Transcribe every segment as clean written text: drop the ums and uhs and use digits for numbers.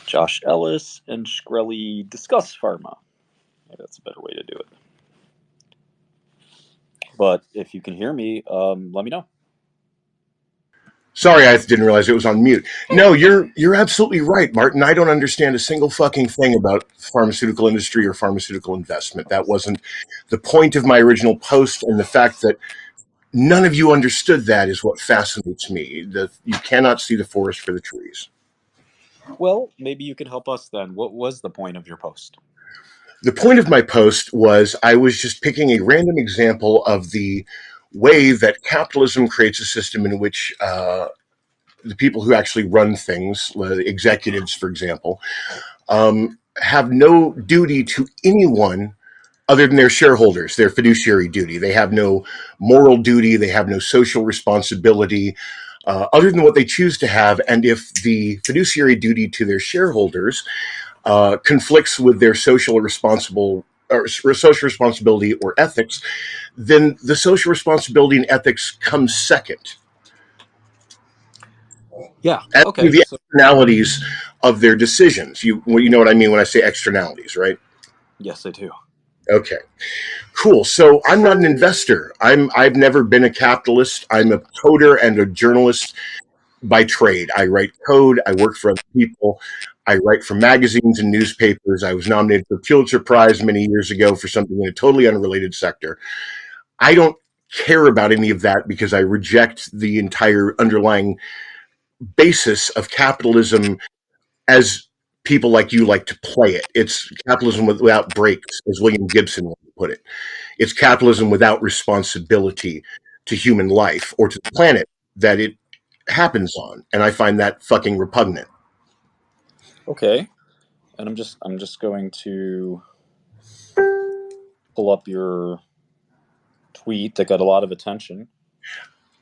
Josh Ellis and Shkreli discuss Pharma. Maybe that's a better way to do it. But if you can hear me, let me know. Sorry, I didn't realize it was on mute. No, you're absolutely right, Martin. I don't understand a single fucking thing about pharmaceutical industry or pharmaceutical investment. That wasn't the point of my original post, and the fact that none of you understood that is what fascinates me. You cannot see the forest for the trees. Well, maybe you could help us then. What was the point of your post? The point of my post was I was just picking a random example of the way that capitalism creates a system in which the people who actually run things, executives, for example, have no duty to anyone other than their shareholders, their fiduciary duty. They have no moral duty. They have no social responsibility other than what they choose to have. And if the fiduciary duty to their shareholders conflicts with their social responsibility or ethics, then the social responsibility and ethics comes second. Yeah. As Okay. the externalities of their decisions. You know what I mean when I say externalities, right? Yes, I do. Okay. Cool. So I'm not an investor. I've never been a capitalist. I'm a coder and a journalist by trade. I write code. I work for other people. I write for magazines and newspapers. I was nominated for the Pulitzer Prize many years ago for something in a totally unrelated sector. I don't care about any of that because I reject the entire underlying basis of capitalism as people like you like to play it. It's capitalism without brakes, as William Gibson would put it. It's capitalism without responsibility to human life or to the planet that it happens on, and I find that fucking repugnant. Okay. And I'm just going to pull up your tweet that got a lot of attention.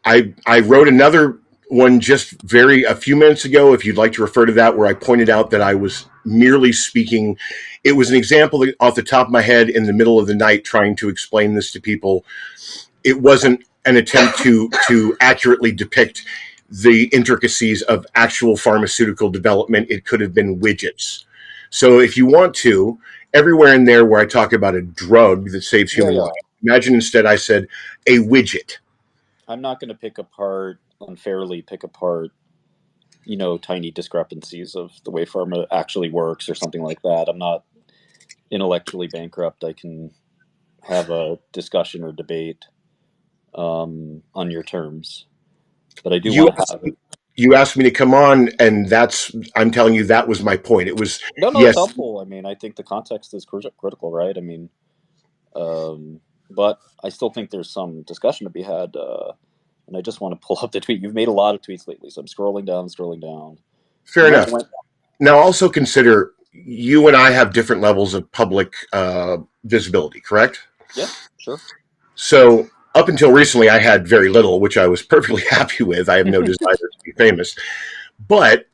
I wrote another one just a few minutes ago, if you'd like to refer to that, where I pointed out that I was merely speaking. It was an example off the top of my head in the middle of the night trying to explain this to people. It wasn't an attempt to accurately depict the intricacies of actual pharmaceutical development. It could have been widgets. So if you want to, everywhere in there where I talk about a drug that saves human life, imagine instead I said a widget. I'm not going to unfairly pick apart, tiny discrepancies of the way pharma actually works or something like that. I'm not intellectually bankrupt. I can have a discussion or debate on your terms, but I do You want to have it. you asked me to come on, and I'm telling you that was my point. It was No, it's yes. helpful. I mean, I think the context is critical, right? I mean, but I still think there's some discussion to be had. And I just want to pull up the tweet. You've made a lot of tweets lately, so I'm scrolling down. Fair enough. Now, also consider you and I have different levels of public visibility, correct? Yeah, sure. So up until recently, I had very little, which I was perfectly happy with. I have no desire to be famous. But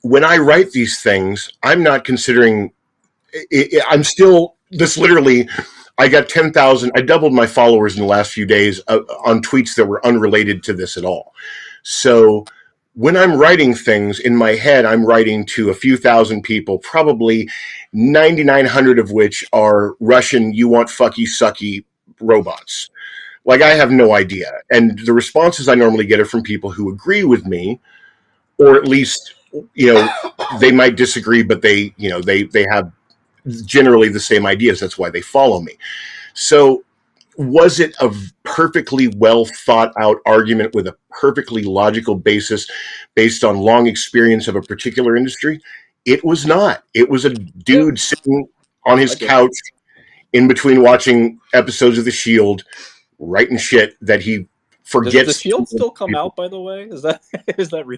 when I write these things, I'm not considering. I'm still this literally. I got 10,000. I doubled my followers in the last few days on tweets that were unrelated to this at all. So when I'm writing things in my head, I'm writing to a few thousand people, probably 9,900 of which are Russian, you want fucky sucky robots. Like, I have no idea. And the responses I normally get are from people who agree with me, or at least, they might disagree, but they have generally the same ideas. That's why they follow me. So was it a perfectly well thought out argument with a perfectly logical basis based on long experience of a particular industry? It was not. It was a dude sitting on his couch in between watching episodes of The Shield, writing shit that he forgets. Does The Shield still come out, by the way? Is that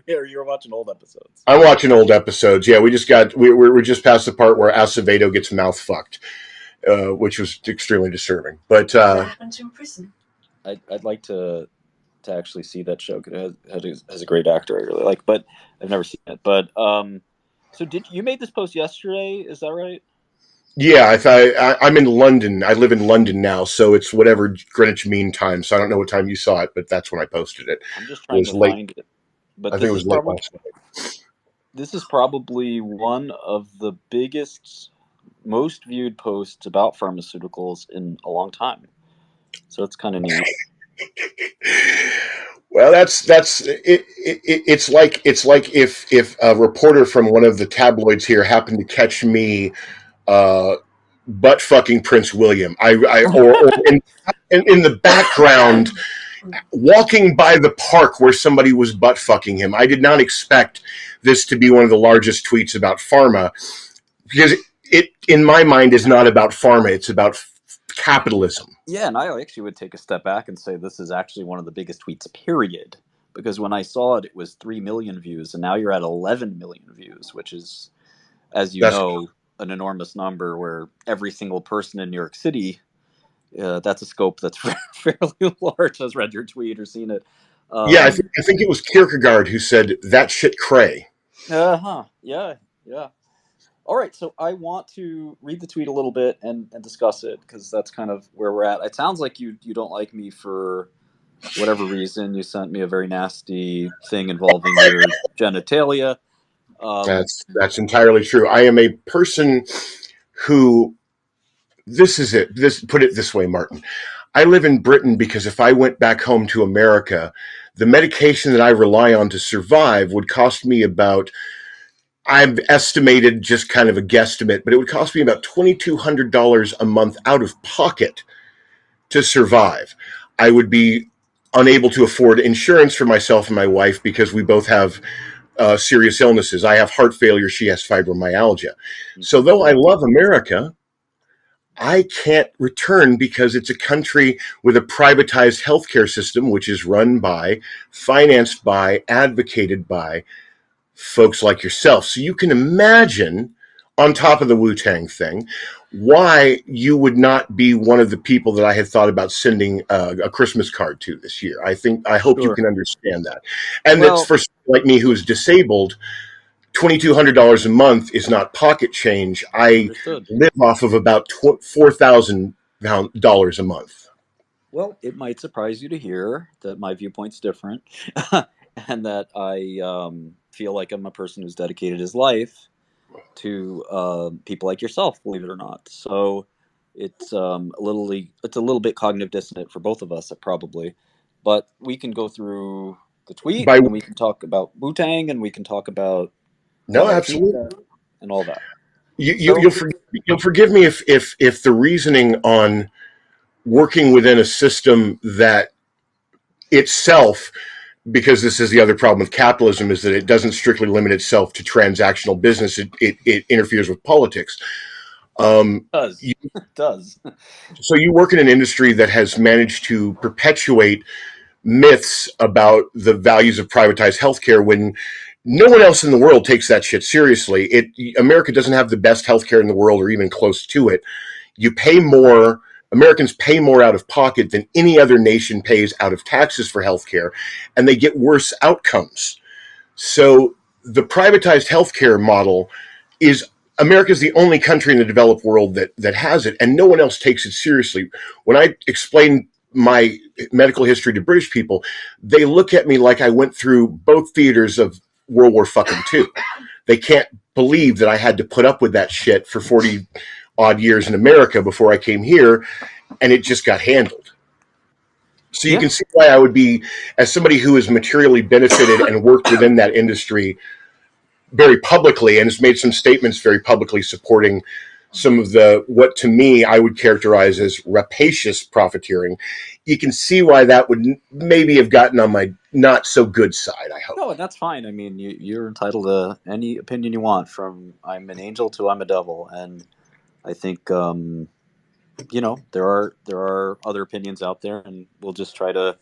or you're watching old episodes? I'm watching old episodes. Yeah, we're just past the part where Acevedo gets mouth fucked. Which was extremely disturbing. But what happened in prison? I'd like to actually see that show. It has a great actor I really like, but I've never seen it. But so you made this post yesterday? Is that right? Yeah, I'm in London. I live in London now, so it's whatever Greenwich Mean Time. So I don't know what time you saw it, but that's when I posted it. I'm just trying to find it. But I think it was late last night. this is probably one of the biggest, most viewed posts about pharmaceuticals in a long time. So it's kind of neat. Well, it's like if a reporter from one of the tabloids here happened to catch me uh, butt fucking Prince William, or in the background walking by the park where somebody was butt fucking him. I did not expect this to be one of the largest tweets about pharma, because it in my mind is not about pharma, it's about capitalism. Yeah, and I actually would take a step back and say this is actually one of the biggest tweets, period. Because when I saw it, it was 3 million views, and now you're at 11 million views, which is, as you That's know, an enormous number where every single person in New York City, that's a scope that's fairly large, has read your tweet or seen it. Yeah, Um, I think it was Kierkegaard who said that shit cray. uh-huh. Yeah, yeah. All right, so I want to read the tweet a little bit and discuss it because that's kind of where we're at. It sounds like you don't like me for whatever reason. You sent me a very nasty thing involving your genitalia. Um, That's entirely true. I am a person who, this is it. This put it this way, Martin. I live in Britain because if I went back home to America, the medication that I rely on to survive would cost me about, I've estimated just kind of a guesstimate, but it would cost me about $2,200 a month out of pocket to survive. I would be unable to afford insurance for myself and my wife because we both have serious illnesses. I have heart failure. She has fibromyalgia. So, okay. though I love America, I can't return because it's a country with a privatized healthcare system, which is run by, financed by, advocated by folks like yourself. So you can imagine, on top of the Wu Tang thing, why you would not be one of the people that I had thought about sending a Christmas card to this year. I hope you Sure. can understand that. And that's Well, for someone like me who is disabled. $2,200 a month is not pocket change. I understood. live off of about $4,000 a month. Well, it might surprise you to hear that my viewpoint's different, and that I feel like I'm a person who's dedicated his life to people like yourself, believe it or not. So it's a little bit cognitive dissonant for both of us, probably. But we can go through the tweet, By and we can talk about Wu Tang, and we can talk about No, absolutely. pizza and all that. You, you, So you'll forgive, you'll forgive me if the reasoning on working within a system that itself, because this is the other problem with capitalism, is that it doesn't strictly limit itself to transactional business. It interferes with politics. it does. You, It does. so you work in an industry that has managed to perpetuate myths about the values of privatized healthcare when no one else in the world takes that shit seriously. America doesn't have the best healthcare in the world or even close to it. You pay more, Americans pay more out of pocket than any other nation pays out of taxes for healthcare, and they get worse outcomes. So the privatized healthcare model is, America's the only country in the developed world that has it, and no one else takes it seriously. When I explain my medical history to British people, they look at me like I went through both theaters of World War fucking two. They can't believe that I had to put up with that shit for 40 odd years in America before I came here, and it just got handled. So you Yeah. can see why I would be, as somebody who has materially benefited and worked within that industry very publicly and has made some statements very publicly supporting some of the, what to me I would characterize as rapacious profiteering. You can see why that would maybe have gotten on my not so good side, I hope. No, and that's fine. I mean, you're entitled to any opinion you want, from I'm an angel to I'm a devil, and I think there are other opinions out there, and we'll just try to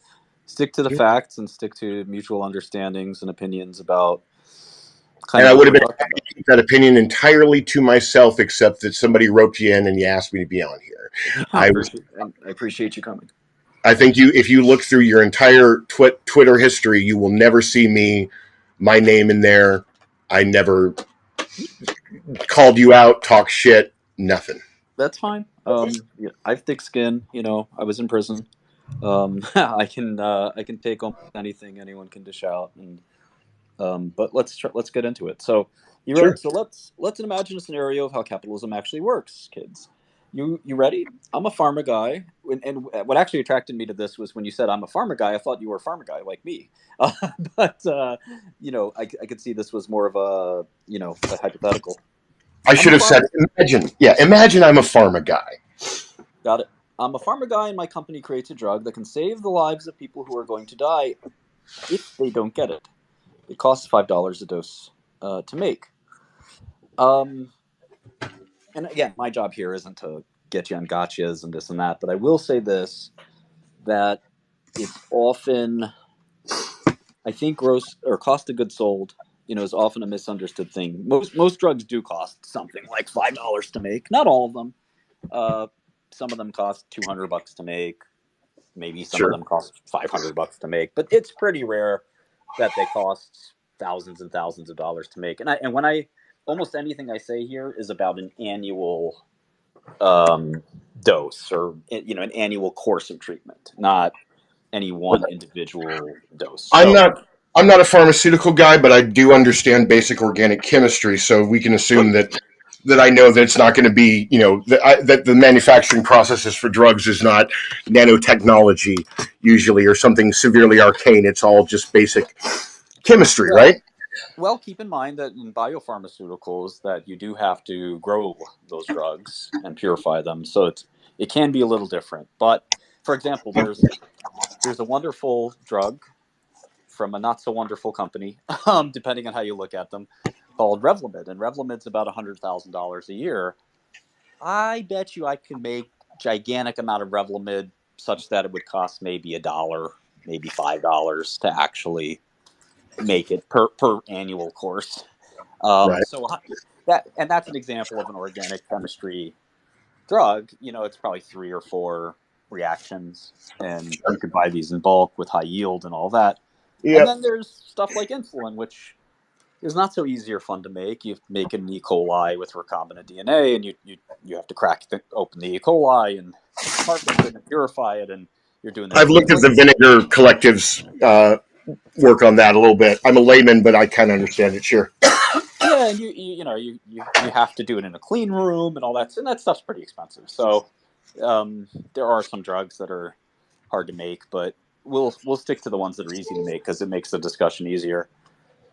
stick to the facts and stick to mutual understandings and opinions about kind And of I what would have we're been talking happy about. to keep that opinion entirely to myself, except that somebody roped you in and you asked me to be on here. I I was appreciate, and I appreciate you coming. I think if you look through your entire Twitter history, you will never see my name in there. I never called you out, talk shit, nothing. That's fine. Yeah, I have thick skin. I was in prison. I can take almost anything anyone can dish out, and But let's get into it. So Sure. so let's imagine a scenario of how capitalism actually works, kids. You ready? I'm a pharma guy, and what actually attracted me to this was when you said I'm a pharma guy. I thought you were a pharma guy like me, uh, but I could see this was more of a a hypothetical. I I'm a should have said, pharma. imagine. Yeah, imagine I'm a pharma guy. Got it. I'm a pharma guy, and my company creates a drug that can save the lives of people who are going to die if they don't get it. It costs $5 a dose to make. Um, and again, my job here isn't to get you on gotchas and this and that, but I will say this that it's often, I think, gross or cost of goods sold, is often a misunderstood thing. Most drugs do cost something like $5 to make. Not all of them. Uh, some of them cost $200 to make. Maybe some of Sure. them cost $500 to make, but it's pretty rare that they cost thousands and thousands of dollars to make. And when I almost anything I say here is about an annual um, dose or an annual course of treatment, not any one individual dose. I'm So not. I'm not a pharmaceutical guy, but I do understand basic organic chemistry, so we can assume that I know that it's not going to be, that the manufacturing processes for drugs is not nanotechnology usually or something severely arcane. It's all just basic chemistry, yeah, right? well, keep in mind that in biopharmaceuticals that you do have to grow those drugs and purify them, so it can be a little different. But for example, there's a wonderful drug from a not so wonderful company, depending on how you look at them, called Revlimid, and Revlimid's about $100,000 a year. I bet you I could make gigantic amount of Revlimid such that it would cost maybe a dollar, maybe $5 to actually make it per annual course. Right. So that's an example of an organic chemistry drug. It's probably three or four reactions, and you could buy these in bulk with high yield and all that. And Yep. then there's stuff like insulin, which is not so easy or fun to make. You make an E. coli with recombinant DNA, and you have to open the E. coli and harvest it and purify it, and you're doing this I've with looked at like the vinegar collectives work on that a little bit. I'm a layman, but I kind of understand it. Sure. yeah, and you have to do it in a clean room and all that, and that stuff's pretty expensive. So there are some drugs that are hard to make, but we'll stick to the ones that are easy to make because it makes the discussion easier.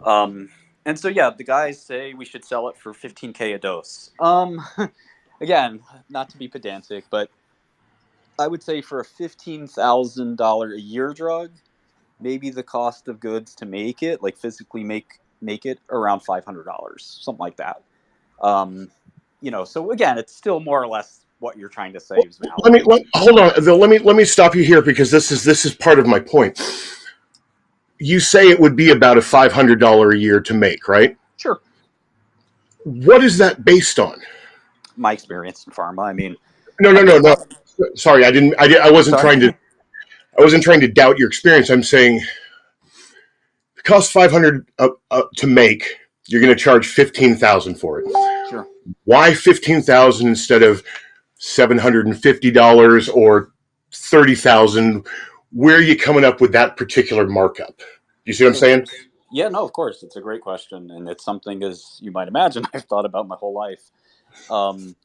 Um, and so yeah, the guys say we should sell it for 15K a dose. Again, not to be pedantic, but I would say for a $15,000 a year drug, maybe the cost of goods to make it, like physically make it, around $500, something like that. Um, so again, it's still more or less what you're trying to say is valid. Hold on, Phil. Let me stop you here because this is part of my point. You say it would be about a $500 a year to make, right? Sure, What is that based on? my experience in pharma. I mean, No, no, I've no, been no. talking. Sorry, I didn't. I wasn't Sorry. trying to. I wasn't trying to doubt your experience. I'm saying it costs 500 to make. You're going to charge 15,000 for it. Sure. Why 15,000 instead of $750 or 30,000? Where are you coming up with that particular markup? You see what I'm saying? Yeah, no, of course. It's a great question. And it's something, as you might imagine, I've thought about my whole life. Um,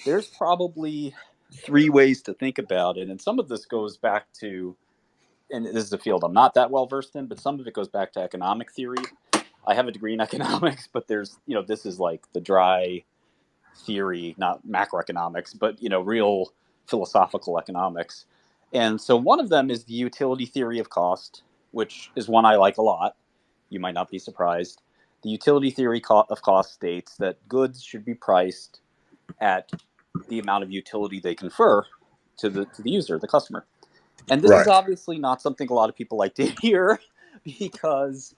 there's probably three ways to think about it. And some of this goes back to, and this is a field I'm not that well versed in, but some of it goes back to economic theory. I have a degree in economics, but this is like the dry theory, not macroeconomics, but, real philosophical economics. And so one of them is the utility theory of cost, which is one I like a lot. You might not be surprised. The utility theory of cost states that goods should be priced at the amount of utility they confer to the user, the customer. And this is Right. obviously not something a lot of people like to hear because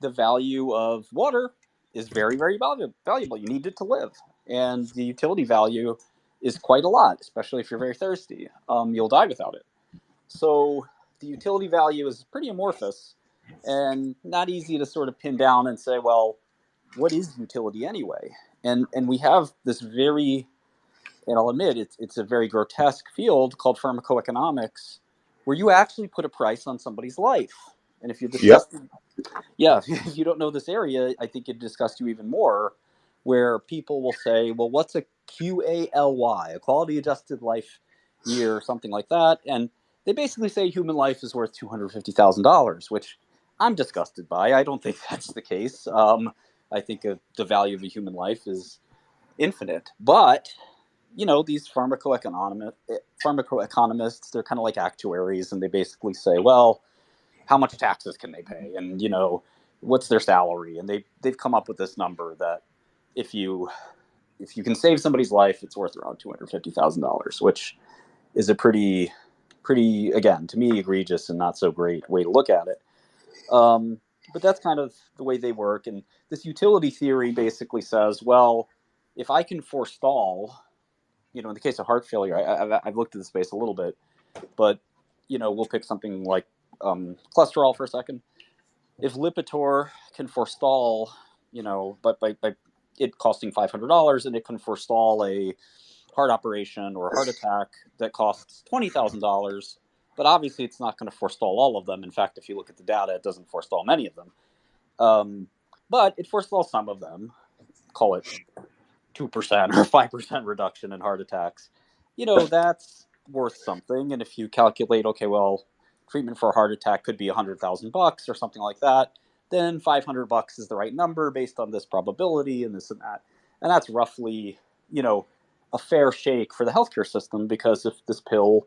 the value of water is very, very valuable. You need it to live. And the utility value is quite a lot, especially if you're very thirsty. You'll die without it. So the utility value is pretty amorphous and not easy to sort of pin down and say, well, what is utility anyway? And we have this very, and I'll admit it's a very grotesque field called pharmacoeconomics, where you actually put a price on somebody's life. And if you're Yep. disgusted, yeah, if you don't know this area, I think it disgusts you even more. Where people will say, "Well, what's a QALY, a quality adjusted life year, or something like that?" And they basically say human life is worth $250,000, which I'm disgusted by. I don't think that's the case. I think the value of a human life is infinite, but these pharmacoeconomists, they're kind of like actuaries, and they basically say, well, how much taxes can they pay, and what's their salary, and they've come up with this number that if you can save somebody's life, it's worth around $250,000, which is a pretty, again, to me, egregious and not so great way to look at it. But that's kind of the way they work, and this utility theory basically says, well, if I can forestall, in the case of heart failure, I've looked at the space a little bit, but we'll pick something like cholesterol for a second. If Lipitor can forestall, but by it costing $500, and it can forestall a heart operation or a heart attack that costs $20,000, but obviously it's not going to forestall all of them. In fact, if you look at the data, it doesn't forestall many of them. But it forestalls some of them. Call it 2% or 5% reduction in heart attacks. That's worth something. And if you calculate, okay, well, treatment for a heart attack could be $100,000 or something like that, then $500 is the right number based on this probability and this and that. And that's roughly, a fair shake for the healthcare system, because if this pill,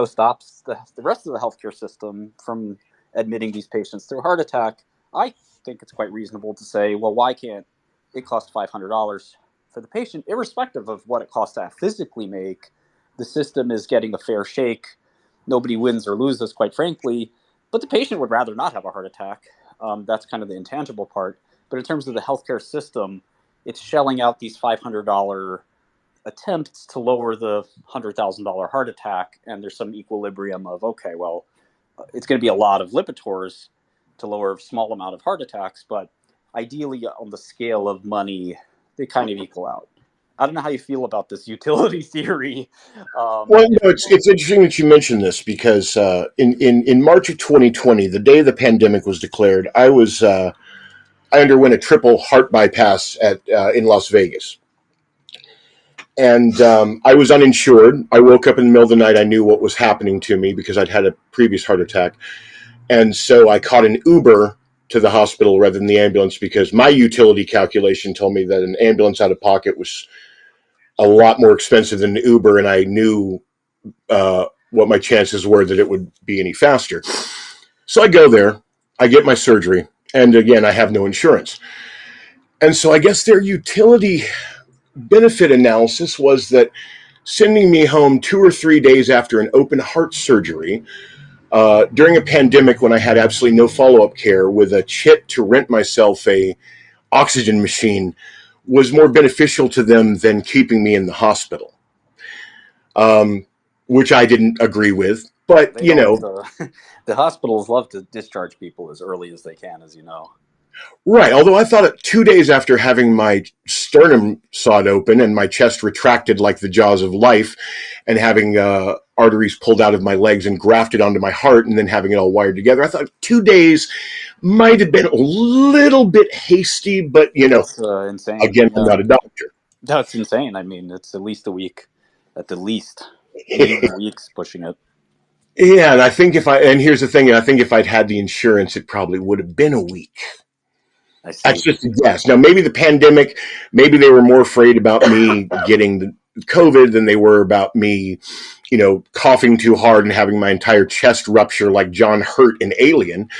stops the rest of the healthcare system from admitting these patients through a heart attack, I think it's quite reasonable to say, well, why can't it cost $500 for the patient, irrespective of what it costs to physically make? The system is getting a fair shake. Nobody wins or loses, quite frankly, but the patient would rather not have a heart attack. That's kind of the intangible part. But in terms of the healthcare system, it's shelling out these $500 attempts to lower the $100,000 heart attack, and there's some equilibrium of, okay, well, it's going to be a lot of Lipitors to lower a small amount of heart attacks, but ideally on the scale of money, they kind of equal out. I don't know how you feel about this utility theory. Well, If no, it's interesting that you mentioned this because in March of 2020, the day the pandemic was declared, I underwent a triple heart bypass at in Las Vegas, and I was uninsured. I woke up in the middle of the night. I knew what was happening to me because I'd had a previous heart attack, and so I caught an Uber to the hospital rather than the ambulance because my utility calculation told me that an ambulance out of pocket was a lot more expensive than an Uber, and I knew what my chances were that it would be any faster. So I go there, I get my surgery, and again, I have no insurance. And so I guess their utility benefit analysis was that sending me home 2 or 3 days after an open heart surgery during a pandemic when I had absolutely no follow-up care with a chit to rent myself a oxygen machine was more beneficial to them than keeping me in the hospital, um, which I didn't agree with. But they don't, the hospitals love to discharge people as early as they can, as you know. right. Although I thought it 2 days after having my sternum sawed open and my chest retracted like the jaws of life, and having arteries pulled out of my legs and grafted onto my heart, and then having it all wired together, I thought 2 days might have been a little bit hasty. But That's insane. again, I'm Yeah, not a doctor. that's insane. I mean, it's at least a week, at the least, maybe even a week's pushing it. Yeah, and here's the thing, I think if I'd had the insurance, it probably would have been a week. I That's see. just a guess. Now, maybe the pandemic, maybe they were more afraid about me getting the COVID than they were about me, coughing too hard and having my entire chest rupture like John Hurt in Alien.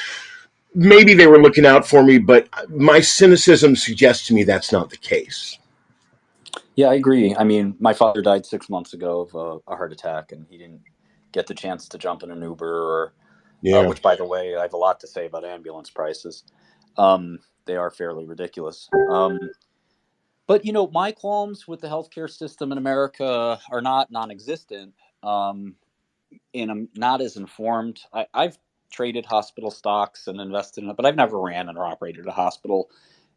Maybe they were looking out for me, but my cynicism suggests to me that's not the case. Yeah, I agree. I mean, my father died 6 months ago of a heart attack, and he didn't get the chance to jump in an Uber, or Yeah. which, by the way, I have a lot to say about ambulance prices. They are fairly ridiculous. But my qualms with the healthcare system in America are not non-existent, and I'm not as informed. I've traded hospital stocks and invested in it, but I've never ran or operated a hospital,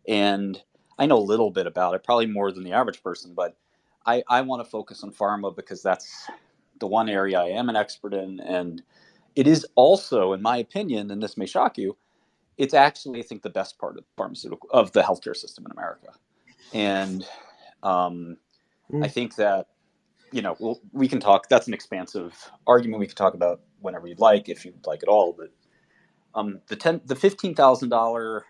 and I know a little bit about it, probably more than the average person. But I want to focus on pharma because that's the one area I am an expert in, and it is also, in my opinion, and this may shock you, it's actually, I think, the best part of the healthcare system in America. And I Mm. think that, we can talk. That's an expansive argument we can talk about whenever you'd like, if you'd like at all. But the $15,000,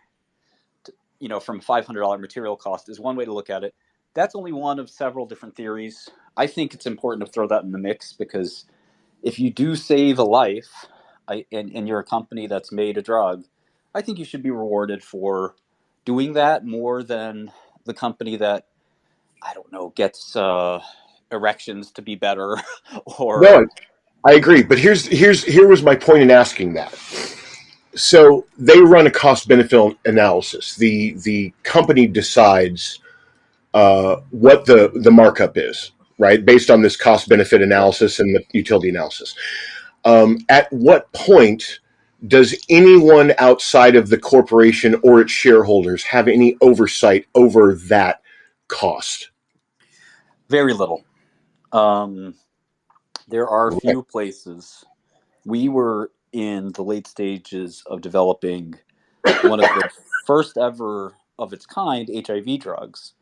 from $500 material cost is one way to look at it. That's only one of several different theories. I think it's important to throw that in the mix because if you do save a life, and you're a company that's made a drug, I think you should be rewarded for doing that more than the company that, I don't know, gets erections to be better or No, I agree. But here was my point in asking that. So they run a cost benefit analysis. The company decides what the markup is, right, based on this cost benefit right. analysis and the utility analysis. At what point does anyone outside of the corporation or its shareholders have any oversight over that cost? Very little. Um, there are a Okay. few places. We were in the late stages of developing one of the first ever of its kind HIV drugs,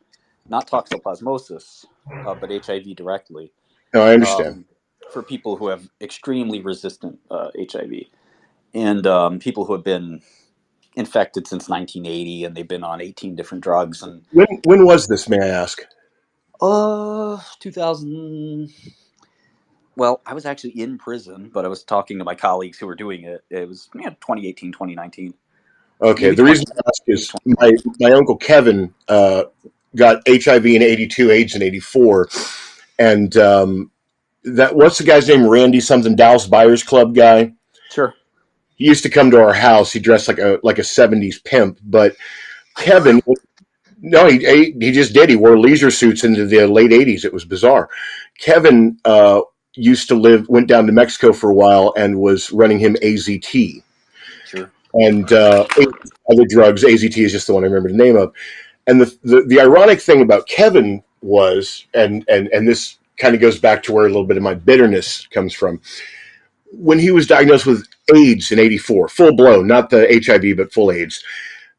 not toxoplasmosis, but HIV directly, No, I understand. um, for people who have extremely resistant HIV and people who have been infected since 1980 and they've been on 18 different drugs. And When was this, may I ask? 2000. Well, I was actually in prison, but I was talking to my colleagues who were doing it. It was 2018, 2019, Okay, maybe the reason I ask 2020. is my uncle Kevin got HIV in '82, AIDS in '84, and that what's the guy's name? Randy something, Dallas Buyers Club guy. Sure. He used to come to our house. He dressed like a '70s pimp, but Kevin, no, he just did. He wore leisure suits into the late '80s. It was bizarre. Kevin used to went down to Mexico for a while and was running him AZT Sure. and other drugs. AZT is just the one I remember the name of. And the ironic thing about Kevin was, and this kind of goes back to where a little bit of my bitterness comes from. When he was diagnosed with AIDS in '84, full blown, not the HIV, but full AIDS,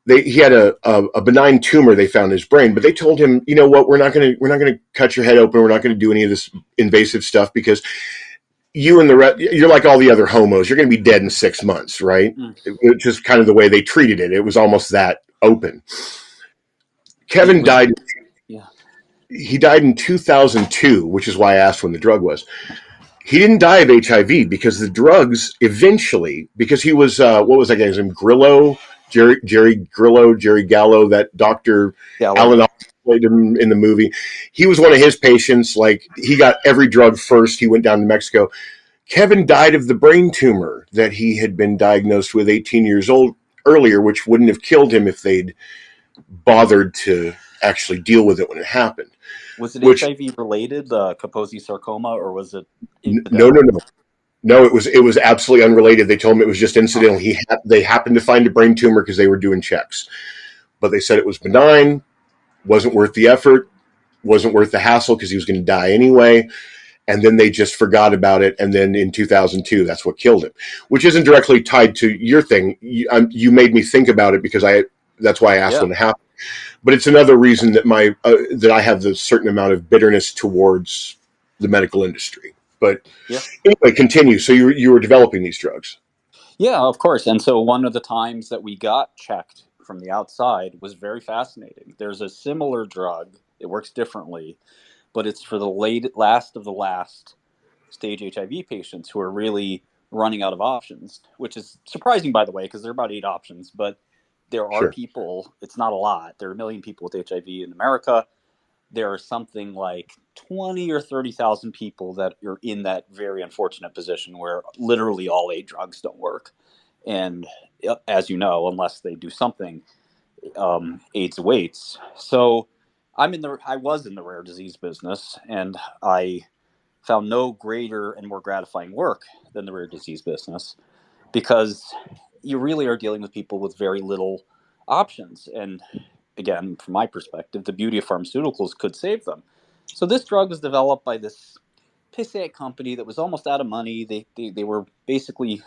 he had a benign tumor they found in his brain, but they told him, you know what, we're not gonna cut your head open, we're not gonna do any of this invasive stuff because you and you're like all the other homos, you're gonna be dead in 6 months, right? Mm. It's just kind of the way they treated it. It was almost that open. It Kevin was, died. yeah. He died in 2002, which is why I asked when the drug was. He didn't die of HIV because the drugs eventually, because he was what was that guy's name? Grillo, Jerry Grillo, Jerry Gallo, that Doctor Gallo, Alan yeah. Alda played him in the movie. He was one of his patients. Like he got every drug first. He went down to Mexico. Kevin died of the brain tumor that he had been diagnosed with 18 years old earlier, which wouldn't have killed him if they'd bothered to actually deal with it when it happened. Was it Which HIV related, Kaposi sarcoma, or was it no, no, benevolent? no. No, it was absolutely unrelated. They told him it was just incidental. Okay. They happened to find a brain tumor because they were doing checks, but they said it was benign, wasn't worth the effort, wasn't worth the hassle because he was going to die anyway. And then they just forgot about it. And then in 2002, that's what killed him, which isn't directly tied to your thing. You made me think about it because that's why I asked Yeah. when it happened. But it's another reason that that I have the certain amount of bitterness towards the medical industry. But Yeah. anyway, continue. So you were developing these drugs. Yeah, of course. And so one of the times that we got checked from the outside was very fascinating. There's a similar drug. It works differently, but it's for the last of the last stage HIV patients who are really running out of options, which is surprising, by the way, because there are about 8 options. But there are Sure. people, it's not a lot. There are a million people with HIV in America. There are something like 20 or 30,000 people that are in that very unfortunate position where literally all 8 drugs don't work. And as you know, unless they do something, AIDS waits. So I was in the rare disease business, and I found no greater and more gratifying work than the rare disease business because you really are dealing with people with very little options. And again, from my perspective, the beauty of pharmaceuticals could save them. So this drug was developed by this Passaic company that was almost out of money. They were basically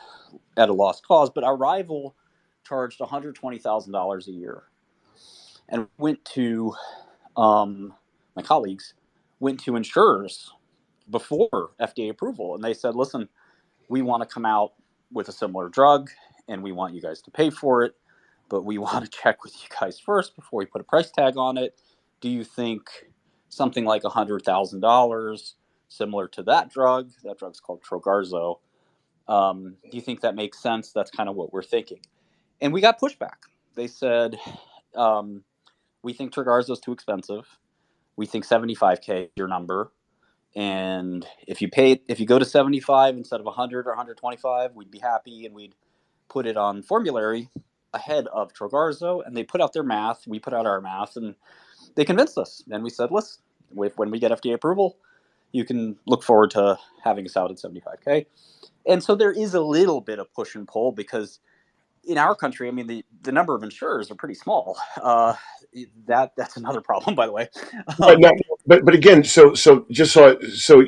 at a lost cause, but our rival charged $120,000 a year. And went to, my colleagues went to insurers before FDA approval, and they said, listen, we want to come out with a similar drug, and we want you guys to pay for it, but we want to check with you guys first before we put a price tag on it. Do you think something like $100,000, similar to that drug's called Trogarzo, do you think that makes sense? That's kind of what we're thinking. And we got pushback. They said, we think Trogarzo is too expensive. We think 75K is your number. And if you go to 75 instead of 100 or 125, we'd be happy, and we'd put it on formulary ahead of Trogarzo. And they put out their math. We put out our math, and they convinced us. And we said, listen, when we get FDA approval, you can look forward to having us out at 75K. And so there is a little bit of push and pull, because in our country, I mean, the number of insurers are pretty small. That's another problem, by the way. But no, but again, so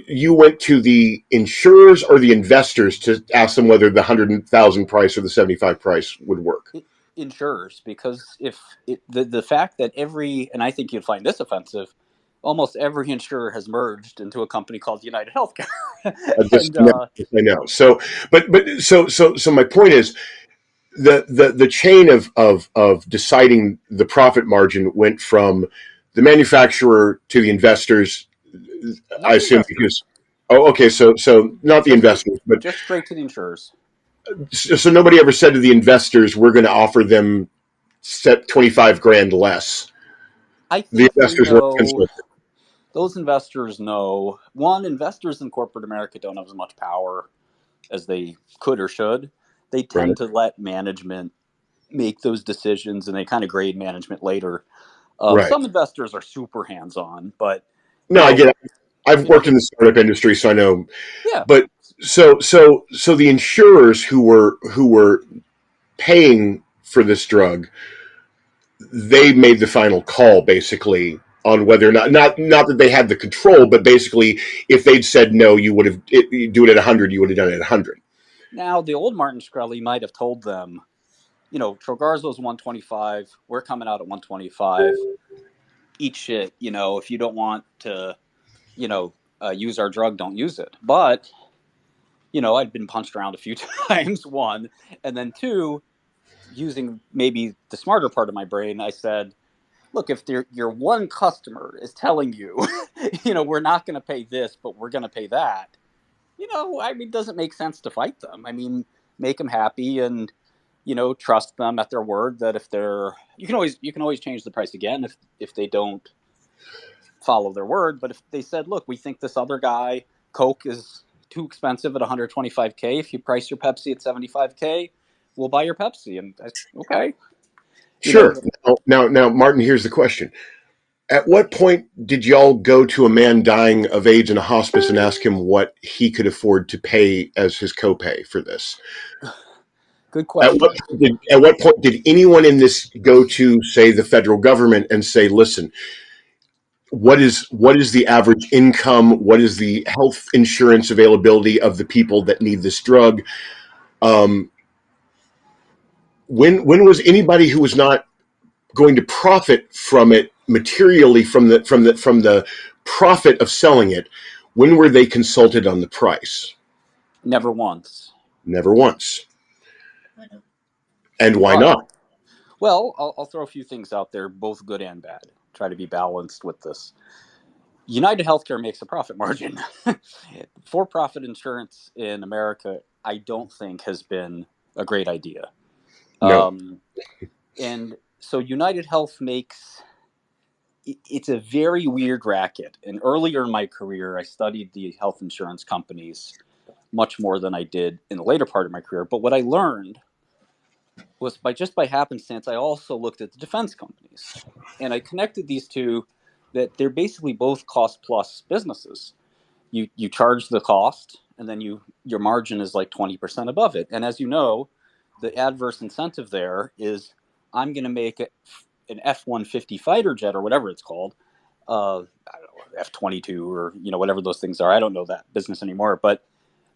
you went to the insurers or the investors to ask them whether the 100,000 price or the 75 price would work. Insurers, because if the fact that and I think you'd find this offensive, almost every insurer has merged into a company called United Healthcare. And I know. So, so my point is, the chain of deciding the profit margin went from the manufacturer to the investors. I assume because, okay, so not the investors, but just straight to the insurers. So nobody ever said to the investors, "We're going to offer them set 25 grand less." I think the investors were those investors know. One, investors in corporate America don't have as much power as they could or should. They tend to let management make those decisions, and they kind of grade management later. Some investors are super hands-on, but I get it. I've worked in the startup industry, so I know. Yeah. But so the insurers who were paying for this drug, they made the final call basically on whether or not that they had the control, but basically if they'd said no, you would have do it at 100, you would have done it at 100. Now the old Martin Shkreli might have told them, Trogarzo's 125, we're coming out at 125. Eat shit, if you don't want to, use our drug, don't use it. But, I'd been punched around a few times, one, and then two, using maybe the smarter part of my brain, I said, look, if your one customer is telling you, we're not going to pay this, but we're going to pay that, it doesn't make sense to fight them. Make them happy and, trust them at their word that if you can always change the price again if they don't follow their word. But if they said, look, we think this other guy, Coke, is too expensive at 125K. If you price your Pepsi at 75K, we'll buy your Pepsi. And okay. Sure. Now, Martin, here's the question. At what point did y'all go to a man dying of AIDS in a hospice and ask him what he could afford to pay as his copay for this? Good question. At what point did anyone in this go to, say, the federal government and say, listen, what is the average income? What is the health insurance availability of the people that need this drug? When was anybody who was not going to profit from it materially from the profit of selling it, when were they consulted on the price? Never once. Never once. And why not? Well, I'll throw a few things out there, both good and bad. Try to be balanced with this. United Healthcare makes a profit margin. For-profit insurance in America, I don't think has been a great idea. No. And so United Health it's a very weird racket. And earlier in my career, I studied the health insurance companies much more than I did in the later part of my career. But what I learned was by happenstance, I also looked at the defense companies. And I connected these two, that they're basically both cost plus businesses. You charge the cost, and then your margin is like 20% above it. And as you know, the adverse incentive there is I'm going to make an F-150 fighter jet or whatever it's called, I don't know, F-22 or whatever those things are. I don't know that business anymore, but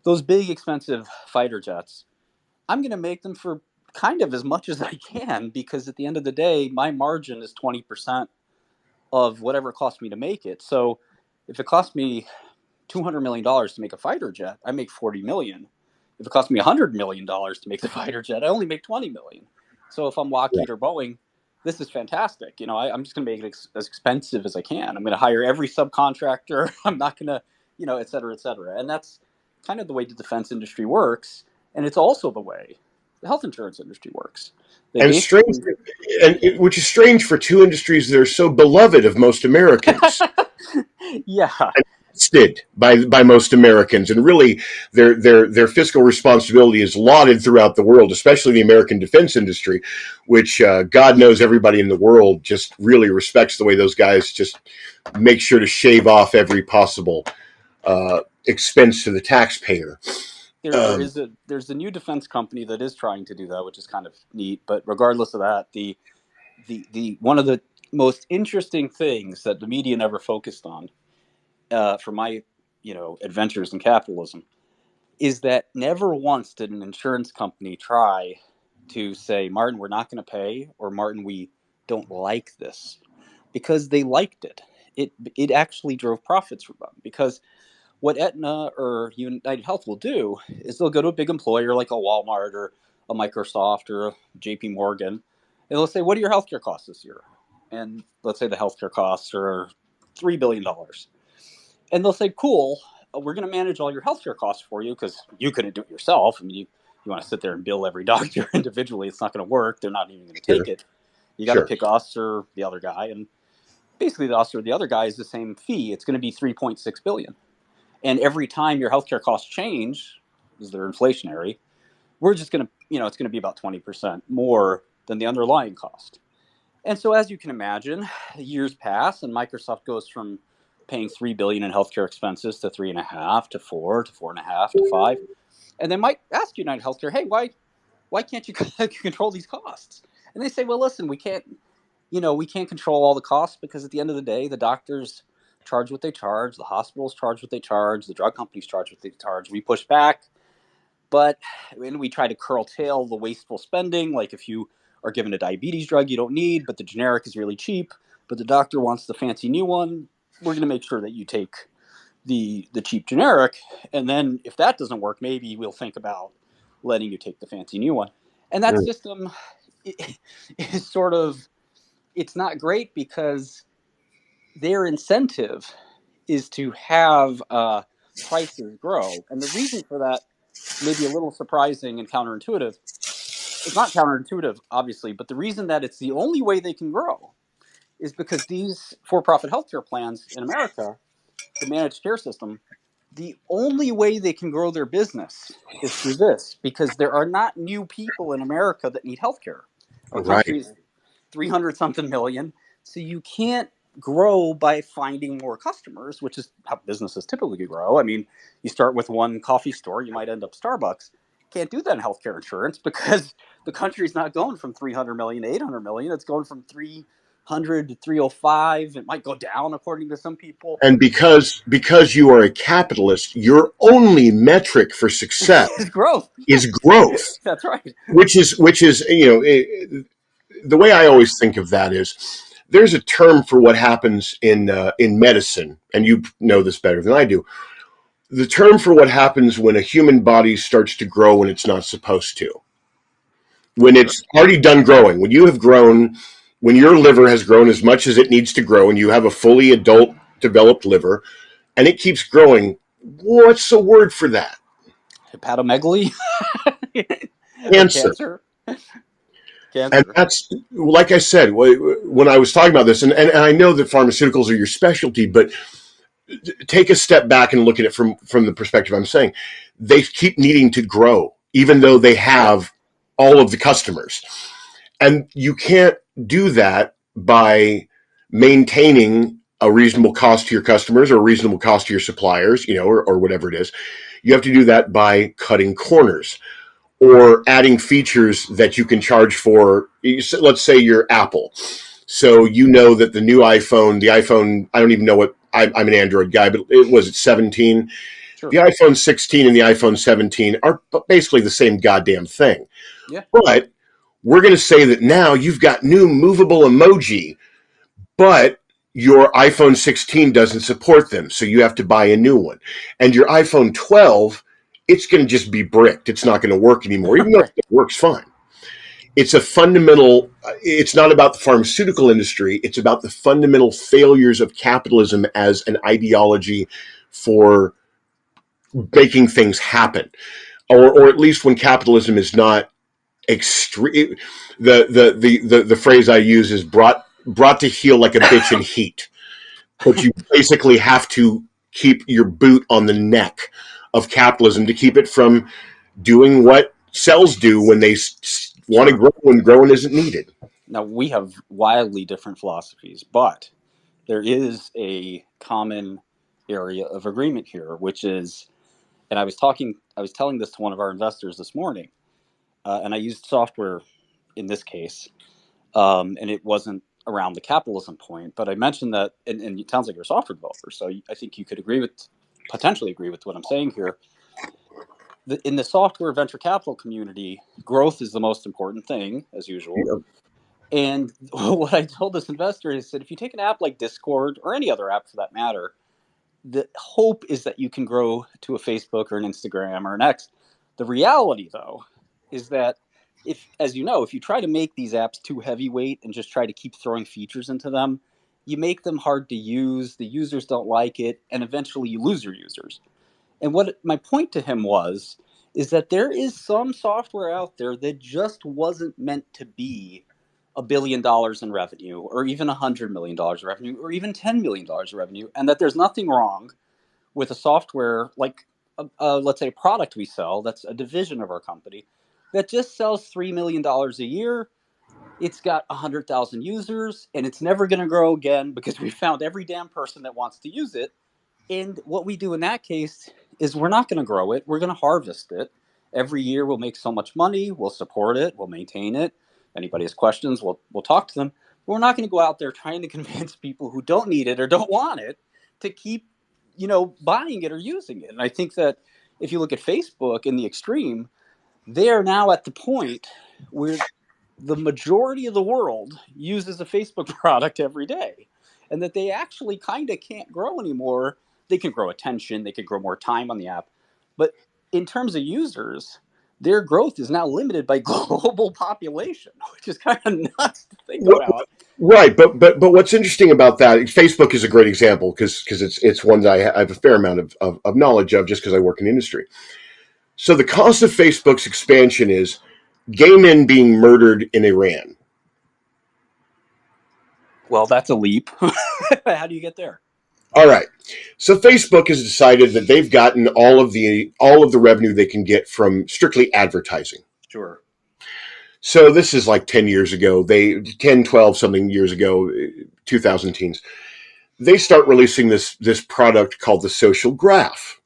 those big expensive fighter jets, I'm going to make them for kind of as much as I can, because at the end of the day, my margin is 20% of whatever it costs me to make it. So if it costs me $200 million to make a fighter jet, I make 40 million. If it costs me $100 million to make the fighter jet, I only make 20 million. So if I'm Yeah. Lockheed or Boeing, this is fantastic. I'm just going to make it as expensive as I can. I'm going to hire every subcontractor. I'm not going to, et cetera, et cetera. And that's kind of the way the defense industry works. And it's also the way the health insurance industry works. They And strange, basically, which is strange for two industries that are so beloved of most Americans. yeah, Trusted by most Americans, and really their fiscal responsibility is lauded throughout the world, especially the American defense industry, which God knows everybody in the world just really respects the way those guys just make sure to shave off every possible expense to the taxpayer. Um, there's a new defense company that is trying to do that, which is kind of neat. But regardless of that, the one of the most interesting things that the media never focused on, for my adventures in capitalism, is that never once did an insurance company try to say, Martin, we're not going to pay, or Martin, we don't like this, because they liked it. It actually drove profits for them, because what Aetna or United Health will do is they'll go to a big employer like a Walmart or a Microsoft or a JP Morgan, and they'll say, what are your healthcare costs this year? And let's say the healthcare costs are $3 billion. And they'll say, cool, we're going to manage all your healthcare costs for you, because you couldn't do it yourself. I mean, you want to sit there and bill every doctor individually. It's not going to work. They're not even going to take sure, it. You got to sure. pick us or the other guy. And basically, the us or the other guy is the same fee. It's going to be 3.6 billion. And every time your healthcare costs change, because they're inflationary, we're just going to, it's going to be about 20% more than the underlying cost. And so, as you can imagine, years pass, and Microsoft goes from paying 3 billion in healthcare expenses to 3.5 to 4 to 4.5 to 5. And they might ask United Healthcare, hey, why can't you control these costs? And they say, well, listen, we can't control all the costs, because at the end of the day, the doctors charge what they charge, the hospitals charge what they charge, the drug companies charge what they charge. We push back, but when we try to curtail the wasteful spending, like if you are given a diabetes drug you don't need, but the generic is really cheap, but the doctor wants the fancy new one, we're going to make sure that you take the cheap generic. And then if that doesn't work, maybe we'll think about letting you take the fancy new one. And that Mm, system is sort of, it's not great, because their incentive is to have prices grow. And the reason for that may be a little surprising and counterintuitive. It's not counterintuitive, obviously, but the reason that it's the only way they can grow is because these for-profit healthcare plans in America, the managed care system, the only way they can grow their business is through this, because there are not new people in America that need healthcare. Our right. country is 300 something million. So you can't grow by finding more customers, which is how businesses typically grow. I mean, you start with one coffee store, you might end up Starbucks. Can't do that in healthcare insurance, because the country's not going from 300 million to 800 million. It's going from 300 to 305. It might go down according to some people. And because you are a capitalist, your only metric for success It's growth. is growth, That's right. which is the way I always think of that is there's a term for what happens in medicine, and you know this better than I do. The term for what happens when a human body starts to grow when it's not supposed to, when Sure. it's already done growing, when you have grown, when your liver has grown as much as it needs to grow, and you have a fully adult developed liver, and it keeps growing. What's the word for that? Hepatomegaly or Cancer. cancer. And Cancer. that's, like I said, when I was talking about this, and I know that pharmaceuticals are your specialty, but take a step back and look at it from the perspective I'm saying. They keep needing to grow, even though they Yep. have all of the customers. And you can't do that by maintaining a reasonable cost to your customers or a reasonable cost to your suppliers, or whatever it is. You have to do that by cutting corners or adding features that you can charge for. Let's say you're Apple. So you know that the iPhone, I don't even know what I'm an Android guy, but it was 17. Sure. The iPhone 16 and the iPhone 17 are basically the same goddamn thing. Yeah. But we're going to say that now you've got new movable emoji, but your iPhone 16 doesn't support them, so you have to buy a new one. And your iPhone 12, it's going to just be bricked. It's not going to work anymore, even though Right. it works fine. It's a fundamental, it's not about the pharmaceutical industry, it's about the fundamental failures of capitalism as an ideology for making things happen. Or at least when capitalism is not extreme. The phrase I use is brought to heel like a bitch in heat. But you basically have to keep your boot on the neck of capitalism to keep it from doing what cells do when they want to Sure. grow when growing isn't needed. Now, we have wildly different philosophies, but there is a common area of agreement here, which is, and I was telling this to one of our investors this morning, and I used software in this case, and it wasn't around the capitalism point, but I mentioned that, and it sounds like you're a software developer, so I think you could potentially agree with what I'm saying here. In the software venture capital community, growth is the most important thing, as usual. Yeah. And what I told this investor is that if you take an app like Discord or any other app for that matter, the hope is that you can grow to a Facebook or an Instagram or an X. The reality, though, is that if, as you know, if you try to make these apps too heavyweight and just try to keep throwing features into them, you make them hard to use, the users don't like it, and eventually you lose your users. And what my point to him was is that there is some software out there that just wasn't meant to be $1 billion in revenue, or even $100 million in revenue, or even $10 million in revenue, and that there's nothing wrong with a software like, let's say, a product we sell that's a division of our company that just sells $3 million a year. It's got 100,000 users, and it's never going to grow again because we found every damn person that wants to use it. And what we do in that case is we're not going to grow it. We're going to harvest it. Every year we'll make so much money. We'll support it. We'll maintain it. If anybody has questions, we'll talk to them. But we're not going to go out there trying to convince people who don't need it or don't want it to keep, buying it or using it. And I think that if you look at Facebook in the extreme, they are now at the point where the majority of the world uses a Facebook product every day, and that they actually kind of can't grow anymore. They can grow attention, they can grow more time on the app, but in terms of users, their growth is now limited by global population, which is kind of nuts to think about. Right, but what's interesting about that? Facebook is a great example because it's one that I have a fair amount of knowledge of just because I work in the industry. So the cost of Facebook's expansion is gay men being murdered in Iran. Well, that's a leap. How do you get there? All right. So Facebook has decided that they've gotten all of the revenue they can get from strictly advertising. Sure. So this is like 10 years ago. 10, 12 something years ago, 2000 teens. They start releasing this product called the social graph.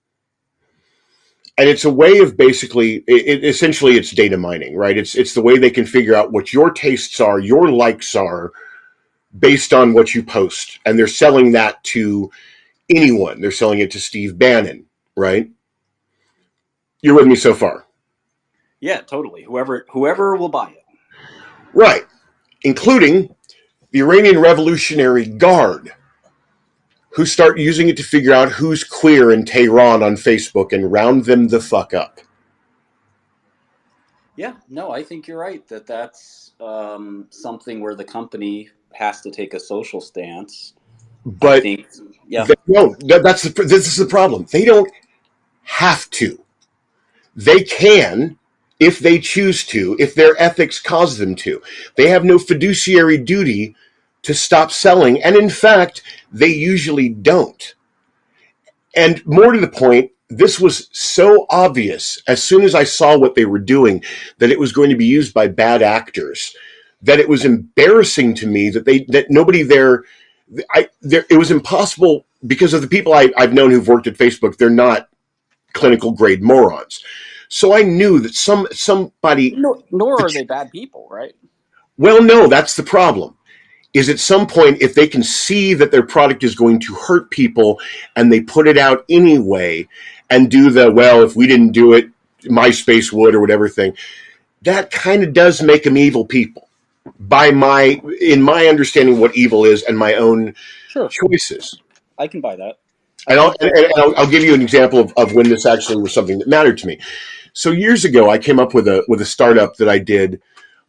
And it's a way of basically essentially it's data mining, right? It's the way they can figure out what your tastes are, your likes are based on what you post. And they're selling that to anyone. They're selling it to Steve Bannon, right? You're with me so far. Yeah, totally. Whoever will buy it. Right. Including the Iranian Revolutionary Guard, who start using it to figure out who's queer in Tehran on Facebook and round them the fuck up. Yeah, no, I think you're right that that's something where the company has to take a social stance. I But think, yeah, they don't. This is the problem. They don't have to. They can if they choose to, if their ethics cause them to. They have no fiduciary duty to stop selling. And in fact, they usually don't. And more to the point, this was so obvious as soon as I saw what they were doing that it was going to be used by bad actors, that it was embarrassing to me that nobody there. It was impossible because of the people I've known who've worked at Facebook. They're not clinical grade morons. So I knew that somebody. nor are they bad people, right? Well, no, that's the problem. is at some point, if they can see that their product is going to hurt people and they put it out anyway and do the, well, if we didn't do it, MySpace would or whatever thing, that kind of does make them evil people in my understanding what evil is and my own Sure, choices. I can buy that. I And think I'll give you an example of when this actually was something that mattered to me. So years ago, I came up with a startup that I did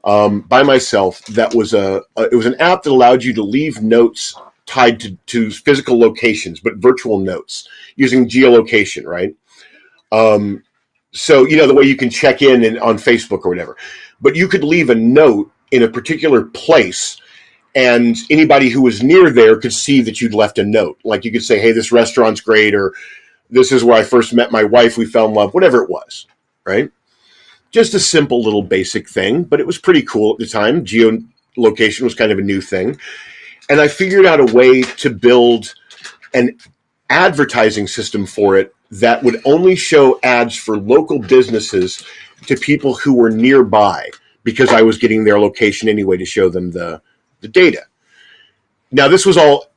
by myself. That was it was an app that allowed you to leave notes tied to physical locations, but virtual notes using geolocation, right? Um, so the way you can check in on Facebook or whatever, but you could leave a note in a particular place, and anybody who was near there could see that you'd left a note. Like you could say, "Hey, this restaurant's great," or "This is where I first met my wife. We fell in love." Whatever it was, right? Just a simple little basic thing, but it was pretty cool at the time. Geolocation was kind of a new thing. And I figured out a way to build an advertising system for it that would only show ads for local businesses to people who were nearby, because I was getting their location anyway to show them the data. Now, this was all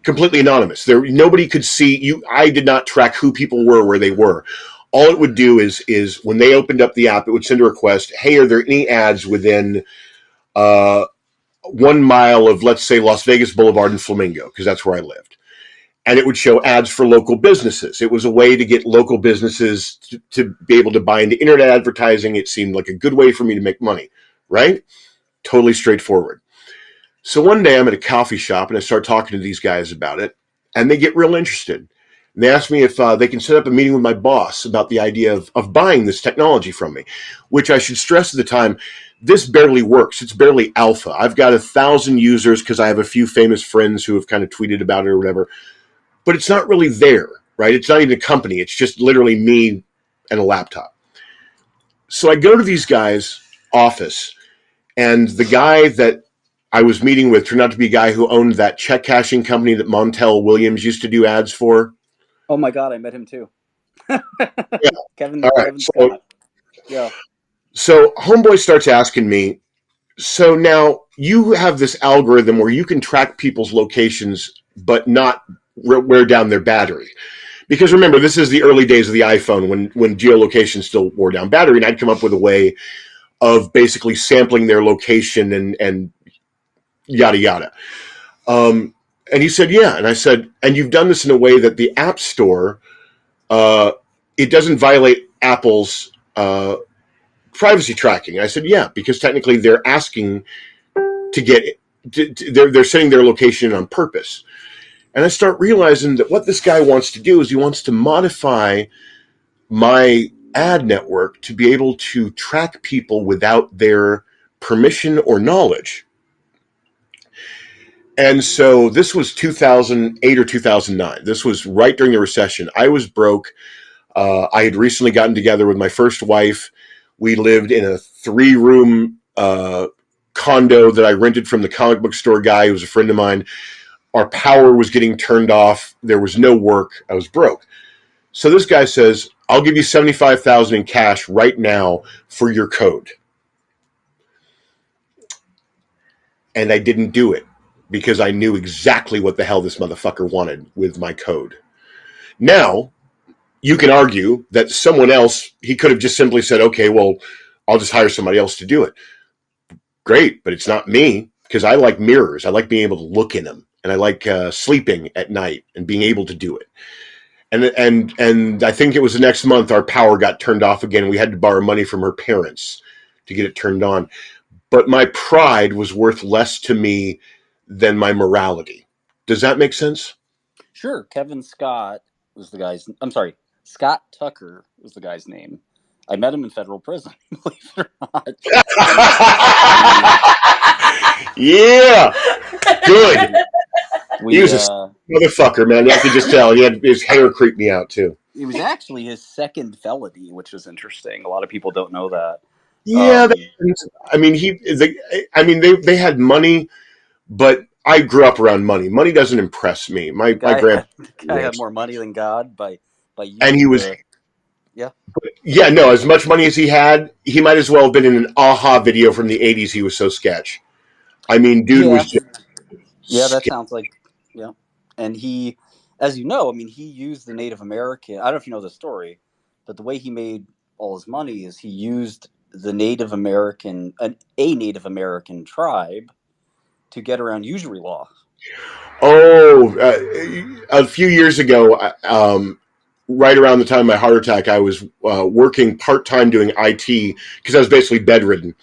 completely anonymous. Nobody could see you. I did not track who people were, where they were. All it would do is when they opened up the app, it would send a request. Hey, are there any ads within 1 mile of, let's say, Las Vegas Boulevard and Flamingo, because that's where I lived. And it would show ads for local businesses. It was a way to get local businesses to be able to buy into internet advertising. It seemed like a good way for me to make money, right? Totally straightforward. So one day I'm at a coffee shop and I start talking to these guys about it, and they get real interested. And they ask me if they can set up a meeting with my boss about the idea of buying this technology from me, which I should stress at the time, this barely works. It's barely alpha. I've got 1,000 users because I have a few famous friends who have kind of tweeted about it or whatever, but it's not really there, right? It's not even a company. It's just literally me and a laptop. So I go to these guys' office, and the guy that I was meeting with turned out to be a guy who owned that check cashing company that Montel Williams used to do ads for. Oh my God, I met him too. Yeah. Kevin All right. Kevin Scott. Yeah. So Homeboy starts asking me, so now you have this algorithm where you can track people's locations, but not wear down their battery. Because remember, this is the early days of the iPhone when geolocation still wore down battery, and I'd come up with a way of basically sampling their location and yada yada. And he said, yeah. And I said, and you've done this in a way that the App Store, it doesn't violate Apple's privacy tracking. And I said, yeah, because technically they're asking to get they're setting their location on purpose. And I start realizing that what this guy wants to do is he wants to modify my ad network to be able to track people without their permission or knowledge. And so this was 2008 or 2009. This was right during the recession. I was broke. I had recently gotten together with my first wife. We lived in a 3-room condo that I rented from the comic book store guy who was a friend of mine. Our power was getting turned off. There was no work. I was broke. So this guy says, I'll give you $75,000 in cash right now for your code. And I didn't do it because I knew exactly what the hell this motherfucker wanted with my code. Now, you can argue that someone else, he could have just simply said, okay, well, I'll just hire somebody else to do it. Great, but it's not me, because I like mirrors. I like being able to look in them, and I like sleeping at night and being able to do it. And I think it was the next month our power got turned off again. We had to borrow money from her parents to get it turned on. But my pride was worth less to me than my morality. Does that make sense? Sure. Kevin Scott was the guy's. I'm sorry. Scott Tucker was the guy's name. I met him in federal prison, believe it or not. Yeah. Good. He was a motherfucker, man. I could just tell. His hair creeped me out, too. It was actually his second felony, which was interesting. A lot of people don't know that. Yeah. They had money, but I grew up around money. Money doesn't impress me. My grandpa had more money than God by and he was yeah. Yeah, no, as much money as he had, he might as well have been in an Aha video from the 80s. He was so sketch. I mean, dude was just Yeah, that sounds like, yeah. And he, as you know, I mean, he used the Native American. I don't know if you know the story, but the way he made all his money is he used the Native American, a Native American tribe, to get around usury law. Oh, a few years ago, right around the time of my heart attack, I was working part time doing IT because I was basically bedridden.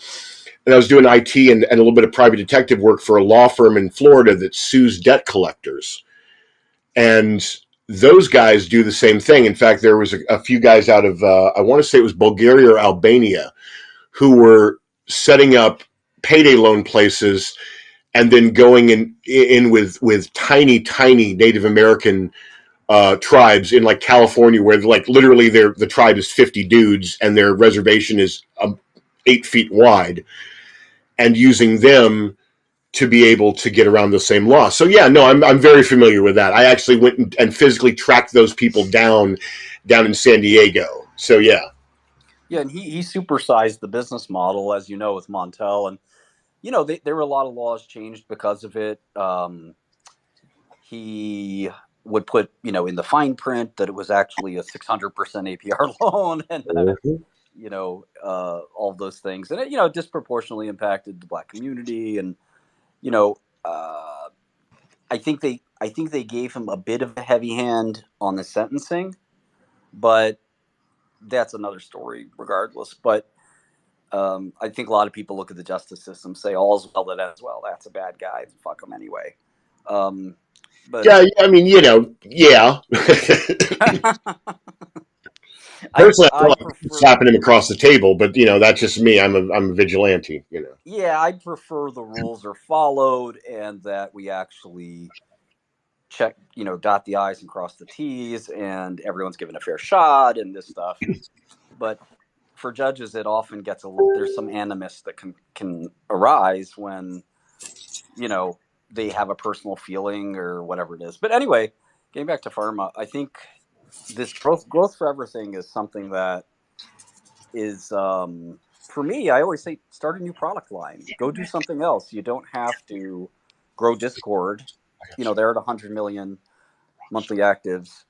And I was doing IT and a little bit of private detective work for a law firm in Florida that sues debt collectors. And those guys do the same thing. In fact, there was a few guys out of, I want to say it was Bulgaria or Albania, who were setting up payday loan places and then going in with tiny Native American tribes in like California, where like literally the tribe is 50 dudes and their reservation is 8 feet wide, and using them to be able to get around the same law. So yeah, no, I'm very familiar with that. I actually went and physically tracked those people down in San Diego. So yeah. Yeah, and he supersized the business model, as you know, with Montel, and there were a lot of laws changed because of it. He would put in the fine print that it was actually a 600% APR loan, and Mhm. all of those things, and it disproportionately impacted the black community, and you know uh, I think they gave him a bit of a heavy hand on the sentencing, but that's another story regardless. But I think a lot of people look at the justice system, say all's well that ends well. That's a bad guy. Fuck him anyway. Um, but Yeah, I mean, yeah. I Personally, I I don't like prefer slapping him across the table, but that's just me. I'm a vigilante. yeah, I prefer the rules are followed and that we actually check, dot the i's and cross the t's, and everyone's given a fair shot and this stuff. But for judges, it often gets a little. There's some animus that can arise when you know they have a personal feeling or whatever it is. But anyway, getting back to pharma, I think this growth for everything is something that is for me. I always say start a new product line, go do something else. You don't have to grow Discord. They're at 100 million monthly actives.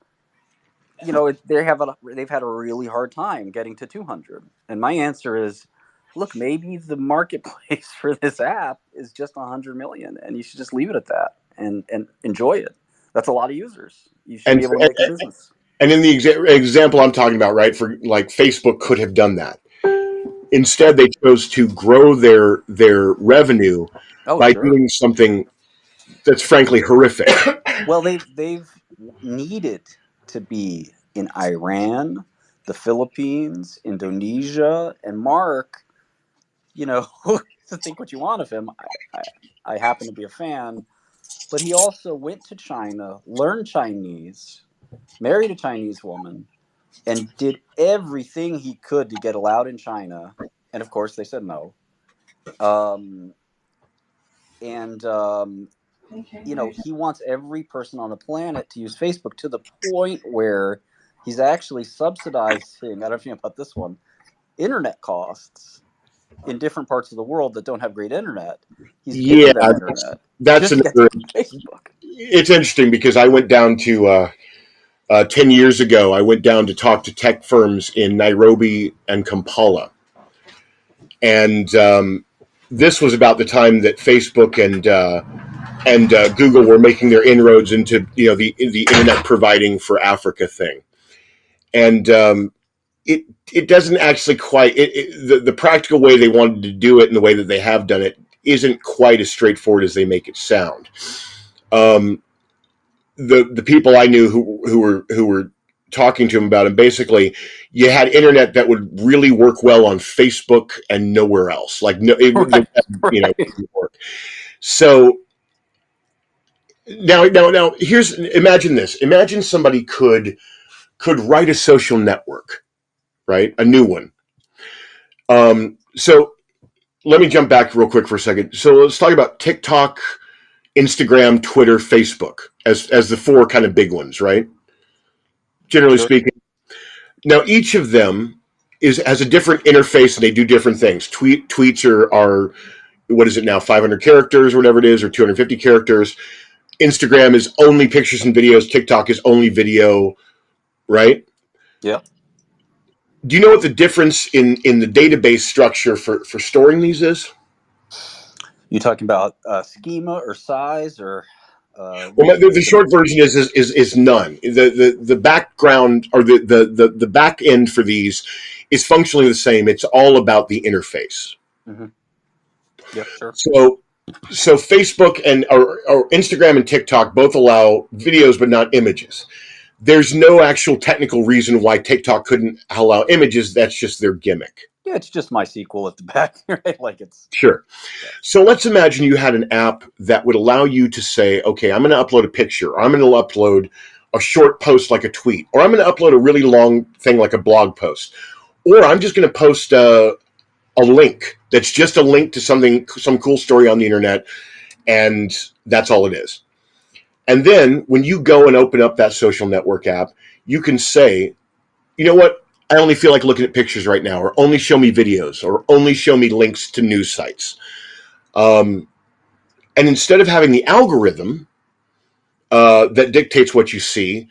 They've had a really hard time getting to 200. And my answer is, look, maybe the marketplace for this app is just 100 million, and you should just leave it at that and enjoy it. That's a lot of users. You should be And able to make a business. and in the example I'm talking about, right, for like Facebook could have done that. Instead, they chose to grow their revenue Oh, by sure. doing something that's frankly horrific. Well, they've needed to be in Iran, the Philippines, Indonesia, and Mark. To think what you want of him. I happen to be a fan, but he also went to China, learned Chinese, married a Chinese woman, and did everything he could to get allowed in China. And of course, they said no. Um, and he wants every person on the planet to use Facebook to the point where he's actually subsidizing. I don't know if you know about this one. Internet costs in different parts of the world that don't have great internet. He's Yeah, giving them internet that's just to get to another. Facebook. It's interesting because I went down to 10 years ago. I went down to talk to tech firms in Nairobi and Kampala, and this was about the time that Facebook and Google were making their inroads into the internet providing for Africa thing, and it it doesn't actually quite the practical way they wanted to do it and the way that they have done it isn't quite as straightforward as they make it sound. Um, the people I knew who were talking to him about it, basically, you had internet that would really work well on Facebook and nowhere else. Like no, the Right, web, right. wouldn't work. So now, here's imagine this. Imagine somebody could write a social network, right? A new one. So let me jump back real quick for a second. So let's talk about TikTok, Instagram, Twitter, Facebook as the four kind of big ones, right? Generally Sure. speaking. Now each of them has a different interface and they do different things. Tweets are what is it now, 500 characters or whatever it is, or 250 characters. Instagram is only pictures and videos. TikTok is only video, right? Yeah. Do you know what the difference in the database structure for storing these is? You talking about schema or size or what are Well, you the thinking? short version is none. The background or the back end for these is functionally the same. It's all about the interface. Mm-hmm. Yep, sure. So Facebook and or Instagram and TikTok both allow videos but not images. There's no actual technical reason why TikTok couldn't allow images. That's just their gimmick. Yeah, it's just MySQL at the back, right? Like it's Sure. yeah. So let's imagine you had an app that would allow you to say, okay, I'm going to upload a picture, or I'm going to upload a short post like a tweet, or I'm going to upload a really long thing like a blog post, or I'm just going to post a link that's just a link to something, some cool story on the internet, and that's all it is. And then when you go and open up that social network app, you can say, you know what? I only feel like looking at pictures right now, or only show me videos, or only show me links to news sites. Um, and instead of having the algorithm that dictates what you see,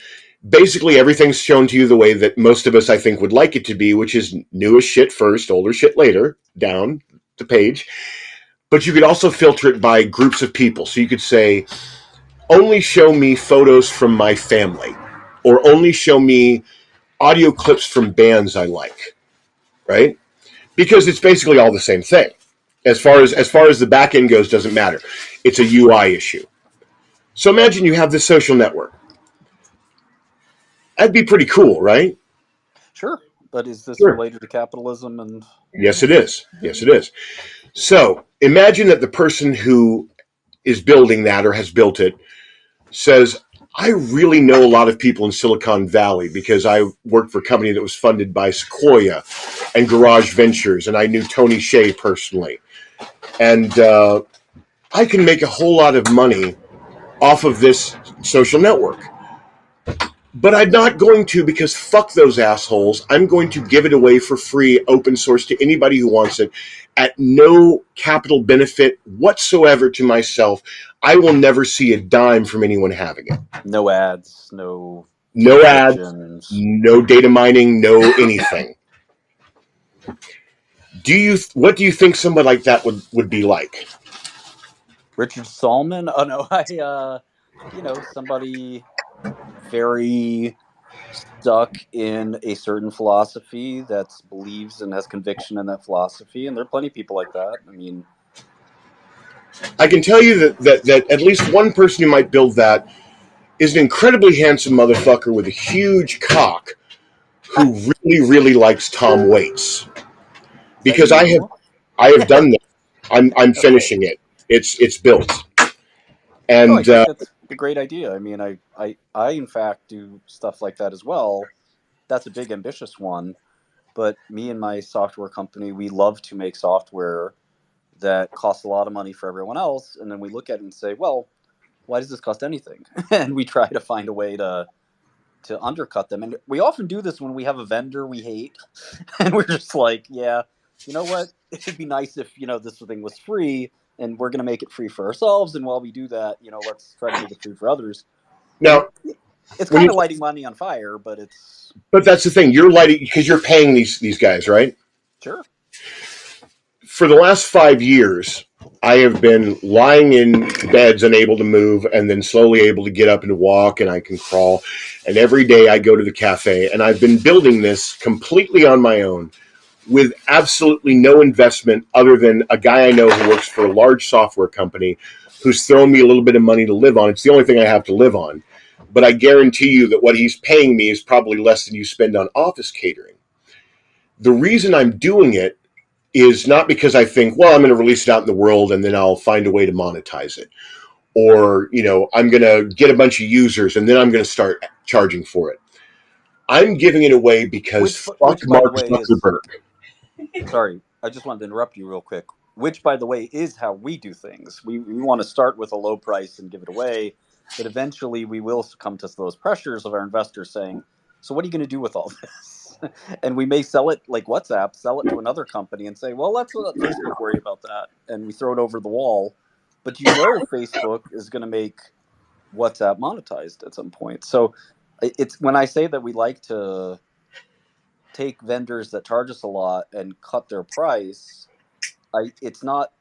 basically everything's shown to you the way that most of us, I think, would like it to be, which is newest shit first, older shit later, down the page. But you could also filter it by groups of people. So you could say, only show me photos from my family, or only show me audio clips from bands I like, right? Because it's basically all the same thing. As far as the back end goes, doesn't matter. It's a UI issue. So imagine you have this social network. That'd be pretty cool, right? Sure. But is this Sure. related to capitalism and Yes, it is. Yes, it is. So imagine that the person who is building that or has built it says, I really know a lot of people in Silicon Valley because I worked for a company that was funded by Sequoia and Garage Ventures, and I knew Tony Hsieh personally. And I can make a whole lot of money off of this social network. But I'm not going to, because fuck those assholes. I'm going to give it away for free, open source, to anybody who wants it at no capital benefit whatsoever to myself. I will never see a dime from anyone having it. no ads, no No ads, subscriptions? no data mining, no anything. What do you think somebody like that would be like? Richard Stallman? Oh no, somebody very stuck in a certain philosophy that believes and has conviction in that philosophy, and there are plenty of people like that. I mean, I can tell you that at least one person who might build that is an incredibly handsome motherfucker with a huge cock who really, really likes Tom Waits. is that Because I have you? I have done that. I'm Okay. finishing it. It's built. Oh, I And think that's a great idea. I mean, I in fact do stuff like that as well. That's a big ambitious one. But me and my software company, we love to make software that costs a lot of money for everyone else, and then we look at it and say, well, why does this cost anything? And we try to find a way to undercut them. And we often do this when we have a vendor we hate, and we're just like, yeah, you know what? It'd be nice if this thing was free, and we're going to make it free for ourselves. And while we do that, let's try to make it free for others. And now, it's when kind you of lighting money on fire, but it's but that's the thing. You're lighting because you're paying these guys, right? sure. For the last 5 years, I have been lying in beds, unable to move, and then slowly able to get up and walk, and I can crawl. And every day I go to the cafe, and I've been building this completely on my own with absolutely no investment other than a guy I know who works for a large software company who's thrown me a little bit of money to live on. It's the only thing I have to live on. But I guarantee you that what he's paying me is probably less than you spend on office catering. The reason I'm doing it is not because I think, well, I'm going to release it out in the world and then I'll find a way to monetize it. Or, I'm going to get a bunch of users and then I'm going to start charging for it. I'm giving it away because fuck Which by the Mark way is Zuckerberg. sorry, I just wanted to interrupt you real quick. Which, by the way, is how we do things. We want to start with a low price and give it away, but eventually we will succumb to those pressures of our investors saying, "So what are you going to do with all this?" And we may sell it like WhatsApp, sell it to another company and say, well, let's let Facebook worry about that. And we throw it over the wall. But Facebook is going to make WhatsApp monetized at some point. So it's when I say that we like to take vendors that charge us a lot and cut their price, it's not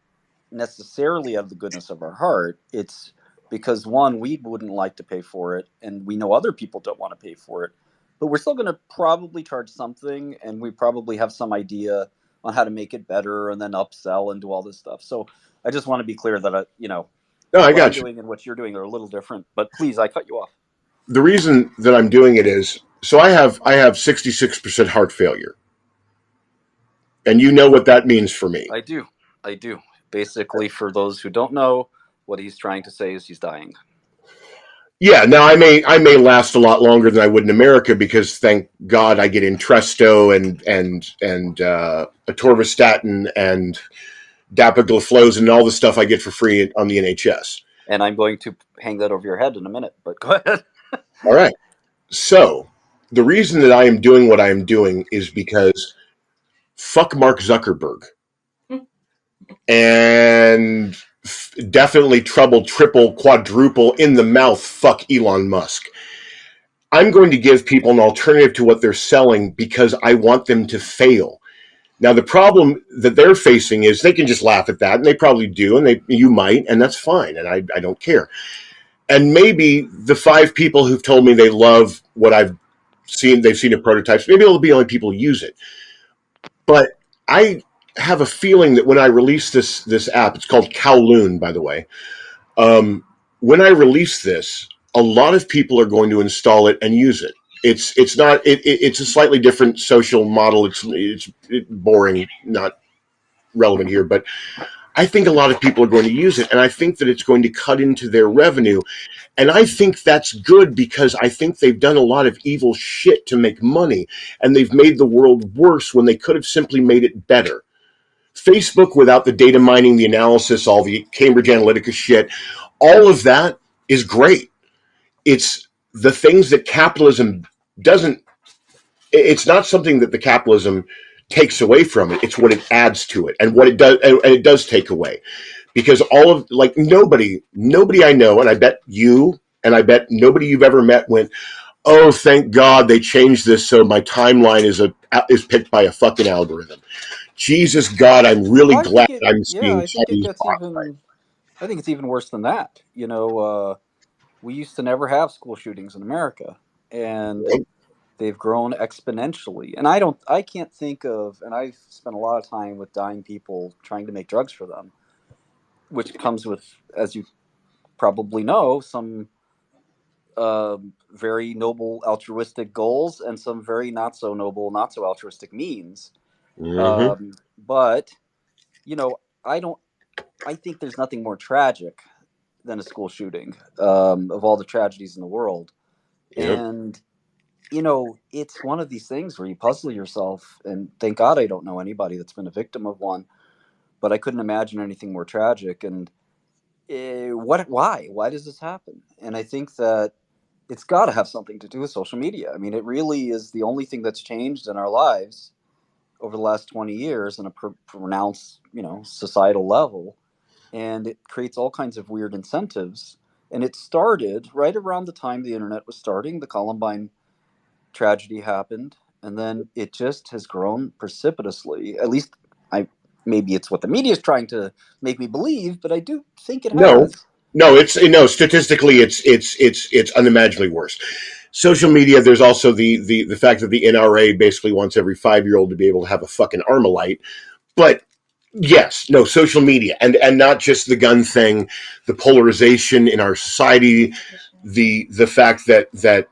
necessarily out of the goodness of our heart. It's because one, we wouldn't like to pay for it, and we know other people don't want to pay for it. But we're still going to probably charge something, and we probably have some idea on how to make it better, and then upsell and do all this stuff. So I just want to be clear that No, I what I'm got you. doing and what you're doing are a little different. But please, I cut you off. The reason that I'm doing it is so I have 66% heart failure, and you know what that means for me. I do. I do. Basically, for those who don't know, what he's trying to say is he's dying. Yeah, now I may last a lot longer than I would in America because thank God I get Entresto and atorvastatin and dapagliflozin and all the stuff I get for free on the NHS. And I'm going to hang that over your head in a minute, but go ahead. All right. So the reason that I am doing what I am doing is because fuck Mark Zuckerberg and definitely triple, quadruple in the mouth. Fuck Elon Musk. I'm going to give people an alternative to what they're selling because I want them to fail. Now, the problem that they're facing is they can just laugh at that, and they probably do, and you might, and that's fine, and I don't care. And maybe the 5 people who've told me they love what I've seen, they've seen the prototypes, maybe it'll be only people who use it. But I have a feeling that when I release this app, it's called Kowloon, by the way. When I release this, a lot of people are going to install it and use it. It's a slightly different social model. It's boring, not relevant here, but I think a lot of people are going to use it, and I think that it's going to cut into their revenue. And I think that's good because I think they've done a lot of evil shit to make money, and they've made the world worse when they could have simply made it better. Facebook, without the data mining, the analysis, all the Cambridge Analytica shit, all of that is great. It's the things that capitalism doesn't, it's not something that the capitalism takes away from it. It's what it adds to it, and what it does, and it does take away. Because all of, like, nobody I know, and I bet you, and I bet nobody you've ever met went, oh, thank God they changed this so my timeline is picked by a fucking algorithm. Jesus God, I'm really Well, glad I'm seeing I think it Chinese gets bauxite. even. I think it's even worse than that. We used to never have school shootings in America, and they've grown exponentially. And I can't think of, and I've spent a lot of time with dying people trying to make drugs for them, which comes with, as you probably know, some very noble altruistic goals and some very not so noble, not so altruistic means. Mm-hmm. But you know, I don't. I think there's nothing more tragic than a school shooting, of all the tragedies in the world. Yep. And it's one of these things where you puzzle yourself. And thank God I don't know anybody that's been a victim of one, but I couldn't imagine anything more tragic. And why does this happen? And I think that it's got to have something to do with social media. I mean, it really is the only thing that's changed in our lives over the last 20 years on a pronounced, societal level. And it creates all kinds of weird incentives. And it started right around the time the internet was starting. The Columbine tragedy happened, and then it just has grown precipitously. At least, I maybe it's what the media is trying to make me believe, but I do think it No, has. no, it's no. Statistically, it's unimaginably worse. Social media. There's also the fact that the NRA basically wants every 5-year-old to be able to have a fucking Armalite. But yes, no, social media, and not just the gun thing, the polarization in our society, the fact that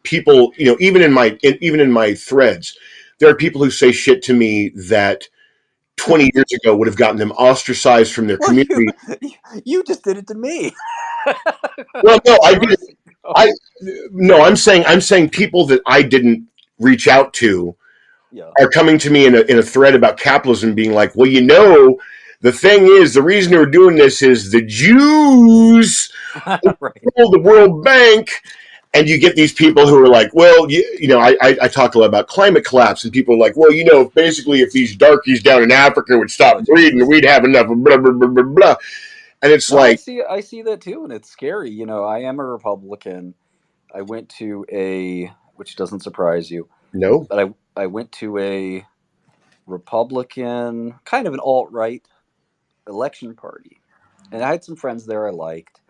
people, even in my threads, there are people who say shit to me that 20 years ago would have gotten them ostracized from their Well, you community. you just did it to me. Well, no, I did. Years ago. I no, I'm saying people that I didn't reach out to Yeah. are coming to me in a thread about capitalism, being like, well, the thing is, the reason they're doing this is the Jews Right. control the World Bank, And you get these people who are like, well, I talk a lot about climate collapse, and people are like, well, basically, if these darkies down in Africa would Oh stop breeding, Jesus. we'd have enough of blah, blah, blah, blah, blah. And it's No, like, I see that too, and it's scary. I am a Republican. I went to a, which doesn't surprise you, no, but I went to a Republican, kind of an alt right election party, and I had some friends there I liked,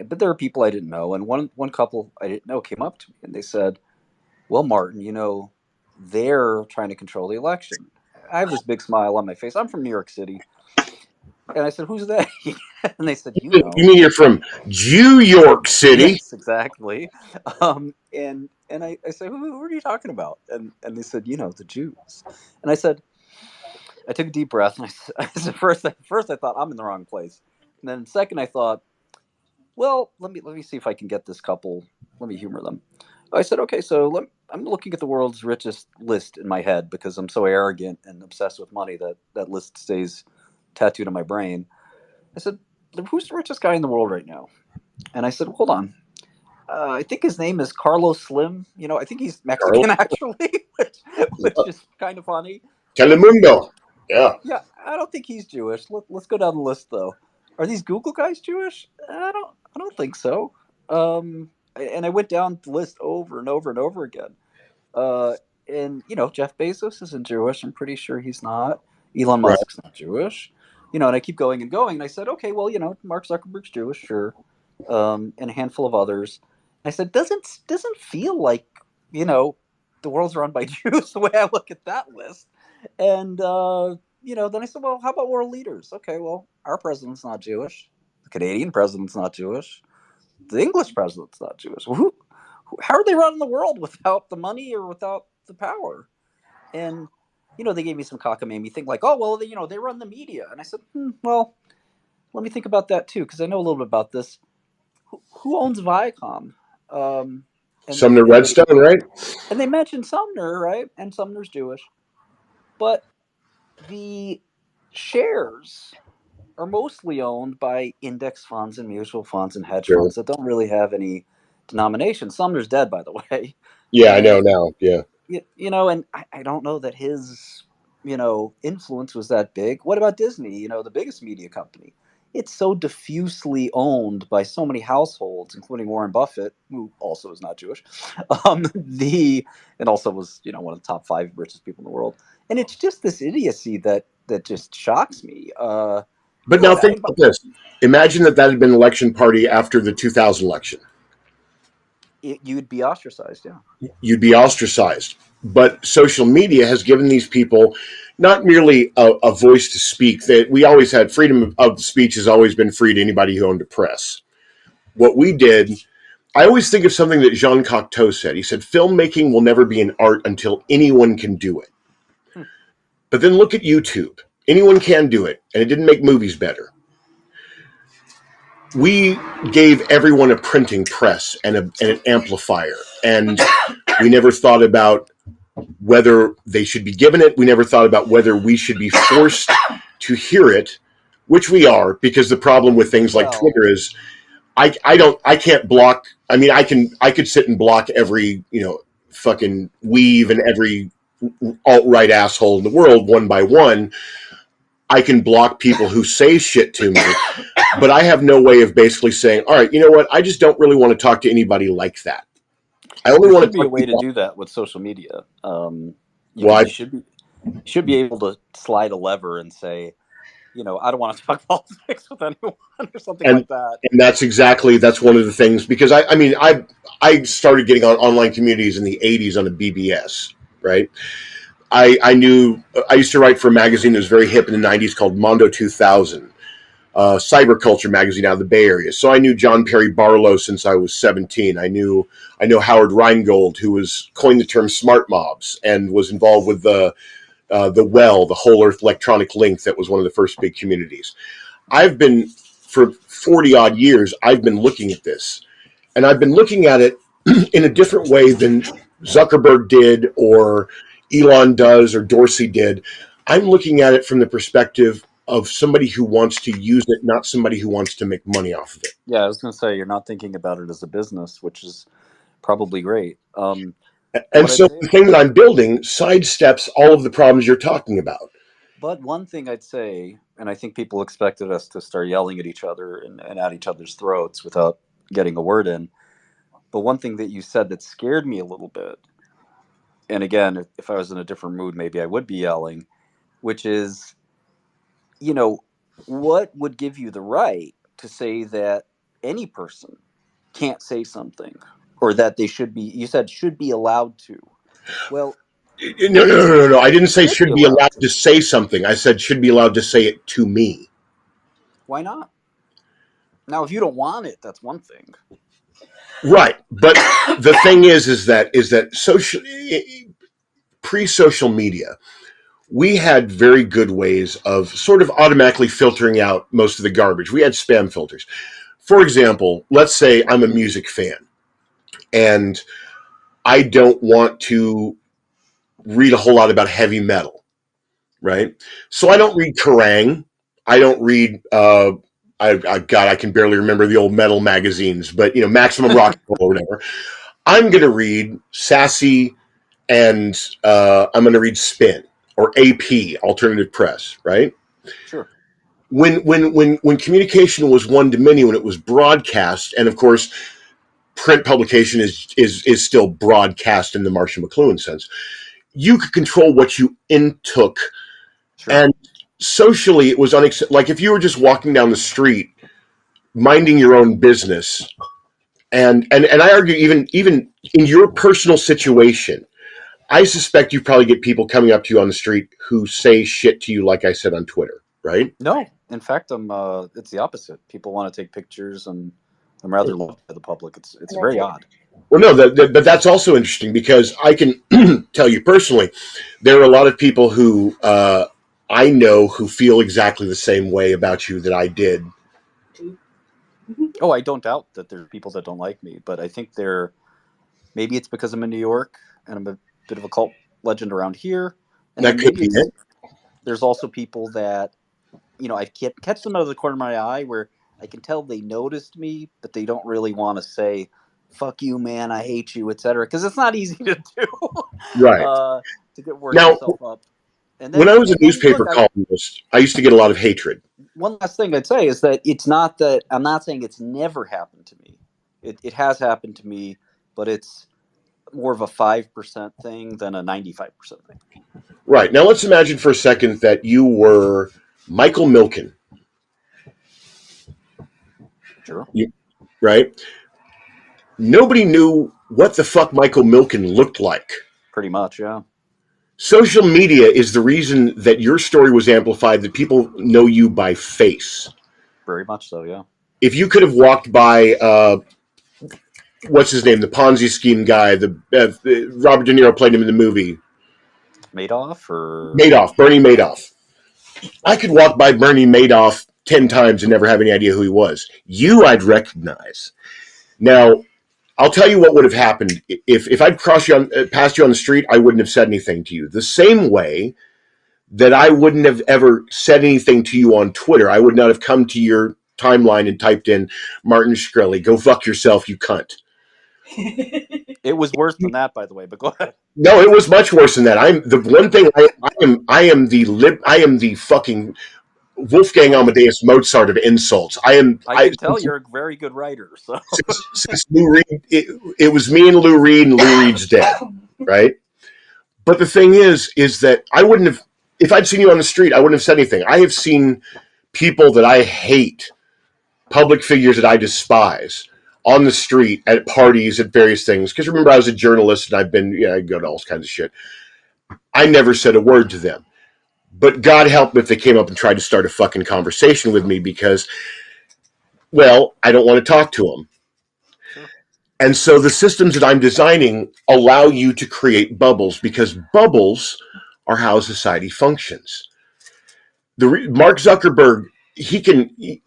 but there were people I didn't know, and one couple I didn't know came up to me and they said, "Well, Martin, they're trying to control the election." I have this big smile on my face. I'm from New York City, and I said, "Who's they?" And they said, "You you know." mean you're from New York City? Yes, exactly. And I said, who are you talking about? And they said, the Jews. And I said, I took a deep breath, and I said, first I thought I'm in the wrong place, and then second I thought, well, let me see if I can get this couple. Let me humor them. I said, okay, so I'm looking at the world's richest list in my head because I'm so arrogant and obsessed with money that that list stays tattooed on my brain. I said, who's the richest guy in the world right now? And I said, hold on. I think his name is Carlos Slim. I think he's Carl Mexican actually, which is kind of funny. And I said, Telemundo. Yeah, yeah, I don't think he's Jewish. Let's go down the list though. Are these Google guys Jewish? I don't think so. And I went down the list over and over and over again. Uh, and Jeff Bezos isn't Jewish. I'm pretty sure he's not. Elon right. Musk's not Jewish. And I keep going and going. And I said, okay, well, Mark Zuckerberg's Jewish, sure, and a handful of others. I said, doesn't feel like you know the world's run by Jews the way I look at that list. And then I said, well, how about world leaders? Okay, well, our president's not Jewish. The Canadian president's not Jewish. The English president's not Jewish. How are they running the world without the money or without the power? And they gave me some cockamamie thing like, oh well, they run the media. And I said, well, let me think about that too because I know a little bit about this. Who owns Viacom? Um, and Sumner and they Redstone, right? and they mentioned Sumner, right? And Sumner's Jewish, but the shares are mostly owned by index funds and mutual funds and hedge Sure. funds that don't really have any denomination. Sumner's dead, by the way, Yeah, I know and now. Yeah. and I don't know that his influence was that big. What about Disney? The biggest media company. It's so diffusely owned by so many households, including Warren Buffett, who also is not Jewish. The and also was one of the top five richest people in the world. And it's just this idiocy that just shocks me. But now think about this. Imagine that had been an election party after the 2000 election. You'd be ostracized, yeah. You'd be ostracized. But social media has given these people not merely a voice to speak. That we always had freedom of speech has always been free to anybody who owned a press. What we did, I always think of something that Jean Cocteau said. He said, filmmaking will never be an art until anyone can do it. Hmm. But then look at YouTube. Anyone can do it, and it didn't make movies better. We gave everyone a printing press and an amplifier, and we never thought about whether they should be given it. We never thought about whether we should be forced to hear it, which we are, because the problem with things like Well, Twitter is I can't block. I mean, I could sit and block every, fucking weave and every alt-right asshole in the world one by one. I can block people who say shit to me, but I have no way of basically saying, all right, you know what? I just don't really want to talk to anybody like that. I only there want should to be a talk to way to people. do that with social media. Well, You should be able to slide a lever and say, I don't want to talk politics with anyone or something and like that. that's one of the things because I started getting on online communities in the 80s on a BBS, right? I knew I used to write for a magazine that was very hip in the 90s called Mondo 2000, cyberculture magazine out of the Bay Area. So I knew John Perry Barlow since I was 17. I know Howard Rheingold, who was coined the term smart mobs and was involved with the Whole Earth Electronic Link, that was one of the first big communities. I've been for 40 odd years. I've been looking at this, and I've been looking at it in a different way than Zuckerberg did, or Elon does, or Dorsey did. I'm looking at it from the perspective of somebody who wants to use it, not somebody who wants to make money off of it. Yeah, I was going to say you're not thinking about it as a business, which is probably great. And What I'd so say, the thing that I'm building sidesteps all of the problems you're talking about. but one thing I'd say, and I think people expected us to start yelling at each other and at each other's throats without getting a word in. But one thing that you said that scared me a little bit, and again, if I was in a different mood, maybe I would be yelling, which is, you know, what would give you the right to say that any person can't say something, or that they should be, you said, should be allowed to? Well, No, no, no, no, no. I didn't they say should be should be allowed allowed to. to say something. I said should be allowed to say it to me. Why not? Now, if you don't want it, that's one thing. Right. But the thing is that social pre-social media, we had very good ways of sort of automatically filtering out most of the garbage. We had spam filters. For example, let's say I'm a music fan and I don't want to read a whole lot about heavy metal, right? So I Sure. don't read Kerrang. I don't read. God, I can barely remember the old metal magazines, but Maximum Rock and Roll or whatever. I'm going to read Sassy, and I'm going to read Spin or AP, Alternative Press, right? Sure. When communication was one to many, when it was broadcast, and of course print publication is still broadcast in the Marshall McLuhan sense. You could control what you intook, Sure. and socially it was unacceptable. Like if you were just walking down the street minding your own business, and I argue even in your personal situation, I suspect you probably get people coming up to you on the street who say shit to you, like I said on Twitter, right? No, in fact, it's the opposite. People want to take pictures, and I'm rather loved by the public. It's very odd. Well, no, but that's also interesting because I can tell you personally, there are a lot of people who I know who feel exactly the same way about you that I did. Oh, I don't doubt that there's people that don't like me, but I think they're, maybe it's because I'm in New York and I'm a bit of a cult legend around here, and That then could maybe be it's, it. there's also people that, I can't catch them out of the corner of my eye where I can tell they noticed me, but they don't really want to say, "Fuck you, man, I hate you," etc. Because it's not easy to do, Right. uh, to get work Now, yourself up. And when then I was a and then newspaper look, columnist, I used to get a lot of hatred. one last thing I'd say is that it's not that I'm not saying it's never happened to me. It has happened to me, but it's more of a 5% thing than a 95% thing. Right. Now, let's imagine for a second that you were Michael Milken, Sure. right? Nobody knew what the fuck Michael Milken looked like. Pretty much, yeah. Social media is the reason that your story was amplified, that people know you by face. Very much so, yeah. If you could have walked by, what's his name, the Ponzi scheme guy, the Robert De Niro played him in the movie, Madoff or Madoff, Bernie Madoff. I could walk by Bernie Madoff 10 times and never have any idea who he was. You, I'd recognize. Now, I'll tell you what would have happened if I'd passed you on the street. I wouldn't have said anything to you. The same way that I wouldn't have ever said anything to you on Twitter. I would not have come to your timeline and typed in Martin Shkreli, go fuck yourself, you cunt. it was worse than that, by the way. But go ahead. No, it was much worse than that. I'm the one thing I am the fucking Wolfgang Amadeus Mozart of insults. I can tell you're a very good writer. So Since Lou Reed, it was me and Lou Reed's dead, right? But the thing is that I wouldn't have, if I'd seen you on the street, I wouldn't have said anything. I have seen people that I hate, public figures that I despise, on the street, at parties, at various things. Because remember, I was a journalist and I go to all kinds of shit. I never said a word to them. But God help if they came up and tried to start a fucking conversation with me because, well, I don't want to talk to them. sure. And so the systems that I'm designing allow you to create bubbles because bubbles are how society functions. Mark Zuckerberg, he can, he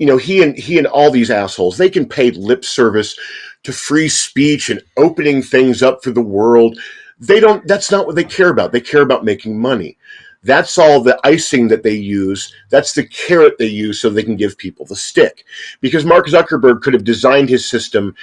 and all these assholes, they can pay lip service to free speech and opening things up for the world. They don't. That's not what they care about. They care about making money. That's all the icing that they use. That's the carrot they use so they can give people the stick. Because Mark Zuckerberg could have designed his system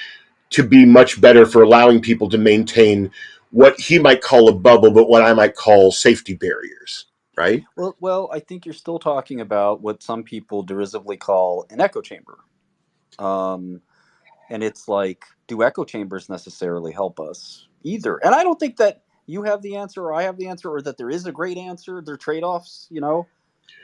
to be much better for allowing people to maintain what he might call a bubble, but what I might call safety barriers, right? Well, I think you're still talking about what some people derisively call an echo chamber. Um, and it's like, do echo chambers necessarily help us either? And I don't think that you have the answer or I have the answer or that there is a great answer. There are trade-offs, you know.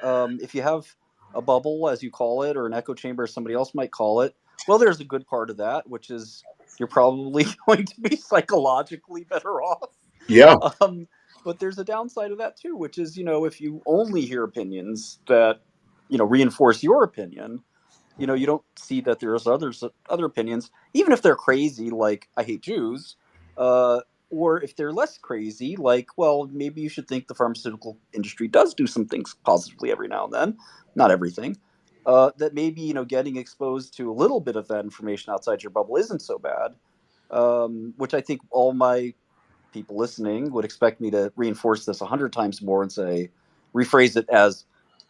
If you have a bubble, as you call it, or an echo chamber, as somebody else might call it, well, there's a good part of that, which is you're probably going to be psychologically better off. Yeah. Um, but there's a downside of that too, which is, you know, if you only hear opinions that, you know, reinforce your opinion, you know, you don't see that there's other opinions, even if they're crazy, like I hate Jews, uh, or if they're less crazy, like, well, maybe you should think the pharmaceutical industry does do some things positively every now and then, not everything. That maybe, you know, getting exposed to a little bit of that information outside your bubble isn't so bad. Which I think all my people listening would expect me to reinforce this 100 times more and say, rephrase it as,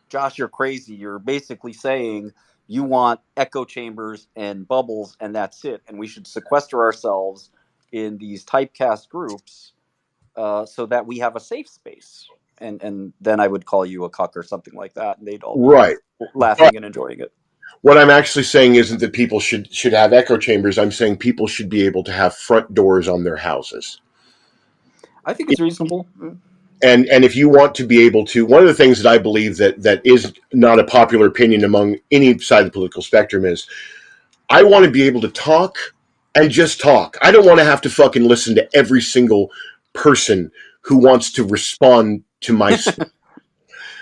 Josh, you're crazy. You're basically saying you want echo chambers and bubbles, and that's it. And we should sequester ourselves in these typecast groups so that we have a safe space. And then I would call you a cuck or something like that, and they'd all be Right. But laughing and enjoying it. what I'm actually saying isn't that people should have echo chambers. I'm saying people should be able to have front doors on their houses. I think it's reasonable. And if you want to be able to, one of the things that I believe that is not a popular opinion among any side of the political spectrum is, I want to be able to talk and just talk. I don't want to have to fucking listen to every single person who wants to respond to my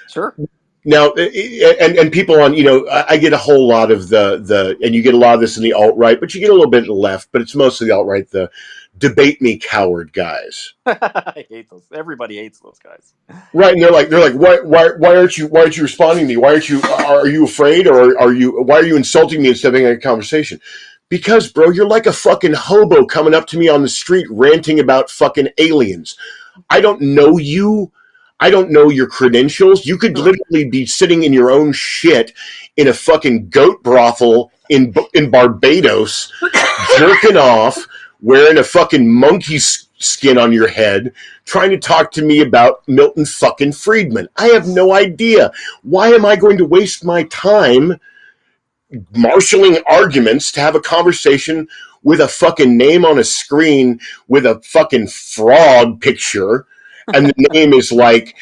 Sure. now, and people on, you know, I get a whole lot of the and you get a lot of this in the alt right, but you get a little bit in the left, but it's mostly the alt right, the debate me coward guys. I hate those. Everybody hates those guys. Right, and they're like, why aren't you responding to me? Why aren't you, are you afraid, or why are you insulting me instead of having a conversation? Because, bro, you're like a fucking hobo coming up to me on the street ranting about fucking aliens. I don't know you. I don't know your credentials. You could Sure. literally be sitting in your own shit in a fucking goat brothel in Barbados, jerking off, wearing a fucking monkey skin on your head, trying to talk to me about Milton fucking Friedman. I have no idea. Why am I going to waste my time marshaling arguments to have a conversation with a fucking name on a screen with a fucking frog picture, and the name is like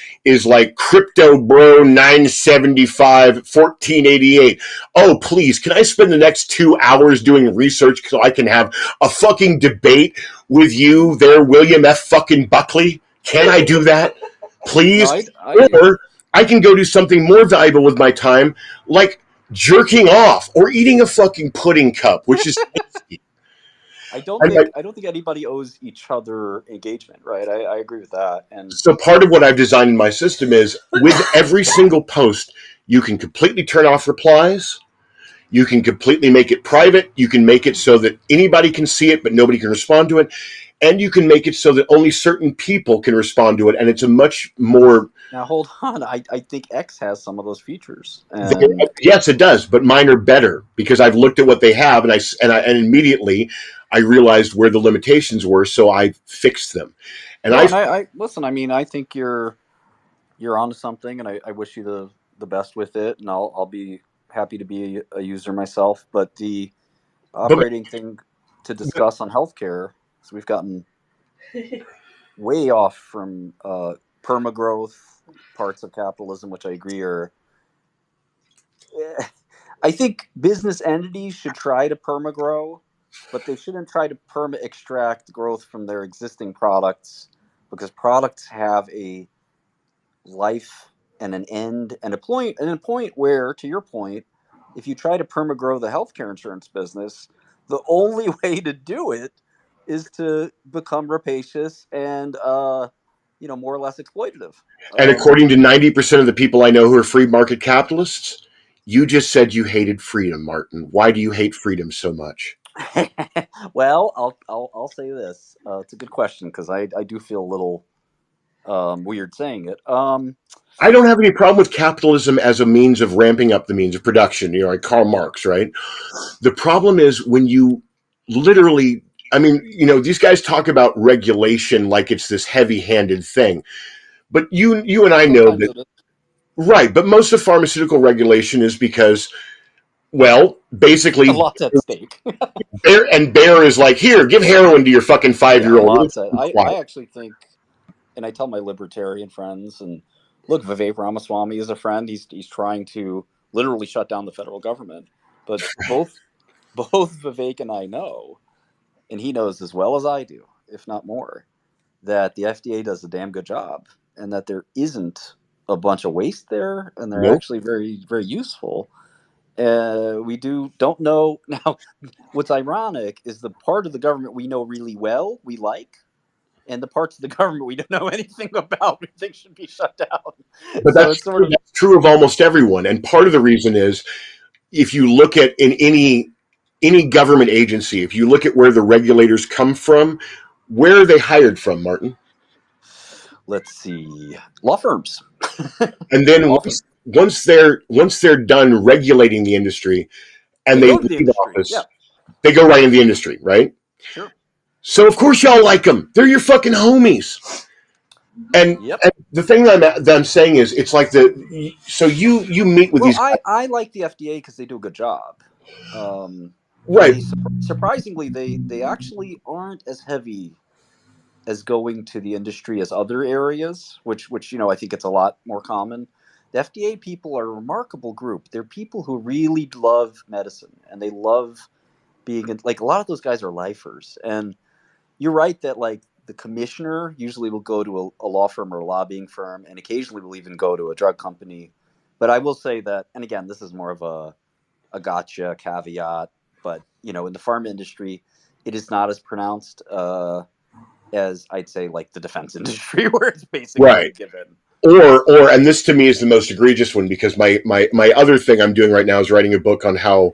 Crypto Bro 975 1488? Oh, please, can I spend the next 2 hours doing research so I can have a fucking debate with you there, William F. fucking Buckley? Can I do that? No, Please? I Or I can go do something more valuable with my time, like jerking off or eating a fucking pudding cup, which is I don't and think I don't think anybody owes each other engagement, right? I agree with that. And so part of what I've designed in my system is, with every single post, you can completely turn off replies. You can completely make it private. You can make it so that anybody can see it, but nobody can respond to it. And you can make it so that only certain people can respond to it. And it's a much more. now hold on, I think X has some of those features, and Yes, it does, but mine are better because I've looked at what they have, and immediately I realized where the limitations were, so I fixed them. And no, I and I listen. I mean, I think you're onto something, and I wish you the best with it, and I'll be happy to be a user myself. But the but operating thing to discuss on healthcare, so we've gotten way off from permagrowth, parts of capitalism, which I agree are. I think business entities should try to permagrow, but they shouldn't try to perma extract growth from their existing products, because products have a life and an end and a point where, to your point, if you try to permagrow the healthcare insurance business, the only way to do it is to become rapacious and more or less exploitative. And according to 90% of the people I know who are free market capitalists, you just said you hated freedom, Martin. Why do you hate freedom so much? Well, I'll say this. It's a good question because I do feel a little weird saying it. I don't have any problem with capitalism as a means of ramping up the means of production, like Karl Marx, right? The problem is when you literally I mean, these guys talk about regulation like it's this heavy-handed thing, but you and I know Sometimes that, it is. right? But most of pharmaceutical regulation is because, well, A basically, lot's at stake. Bayer is like, here, give heroin to your fucking Yeah, 5-year-old. lots. I actually think, and I tell my libertarian friends, and look, Vivek Ramaswamy is a friend. He's trying to literally shut down the federal government. But both Vivek and I know, and he knows as well as I do, if not more, that the FDA does a damn good job, and that there isn't a bunch of waste there, and they're Nope. actually very very useful. We don't know now. What's ironic is the part of the government we know really well, we like, and the parts of the government we don't know anything about, we think should be shut down. But So it's sort of that's true of almost everyone. And part of the reason is, if you look at in any government agency, if you look at where the regulators come from, where are they hired from, Martin? let's see, law firms, And then often once they're done regulating the industry and they they go to the leave industry. Yeah, office, they go right in the industry, right? sure. So of course y'all like them. They're your fucking homies. And Yep. and the thing that I'm saying is, it's like so you meet with Well, these I like the FDA because they do a good job. right, They surprisingly they actually aren't as heavy as going to the industry as other areas, which I think it's a lot more common. The FDA people are a remarkable group. They're people who really love medicine, and they love being like, a lot of those guys are lifers. And you're right that like the commissioner usually will go to a law firm or a lobbying firm, and occasionally will even go to a drug company. But I will say that, and again, this is more of a gotcha caveat, but in the pharma industry, it is not as pronounced as I'd say like the defense industry, where it's basically a right. given. Or and this to me is the most egregious one, because my other thing I'm doing right now is writing a book on how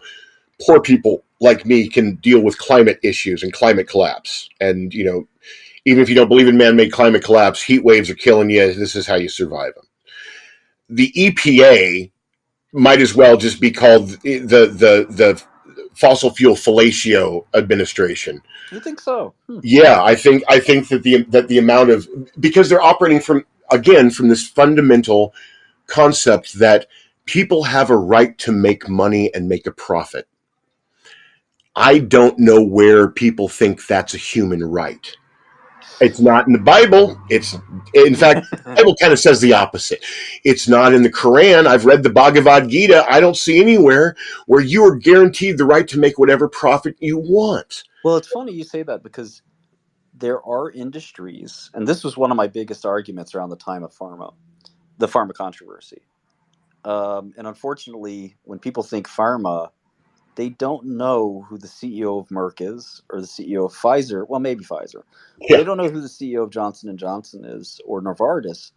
poor people like me can deal with climate issues and climate collapse. And even if you don't believe in man-made climate collapse, heat waves are killing you. This is how you survive them. The EPA might as well just be called the fossil fuel fellatio administration. You think so? Yeah, I think that the amount of, because they're operating from this fundamental concept that people have a right to make money and make a profit. I don't know where people think that's a human right. It's not in the Bible. It's, in fact, the Bible kind of says the opposite. It's not in the Quran. I've read the Bhagavad Gita. I don't see anywhere where you are guaranteed the right to make whatever profit you want. Well, it's funny you say that, because there are industries, and this was one of my biggest arguments around the time of the pharma controversy. And unfortunately, when people think pharma, they don't know who the CEO of Merck is, or the CEO of Pfizer. Well, maybe Pfizer, but Yeah. they don't know who the CEO of Johnson and Johnson is, or Novartis,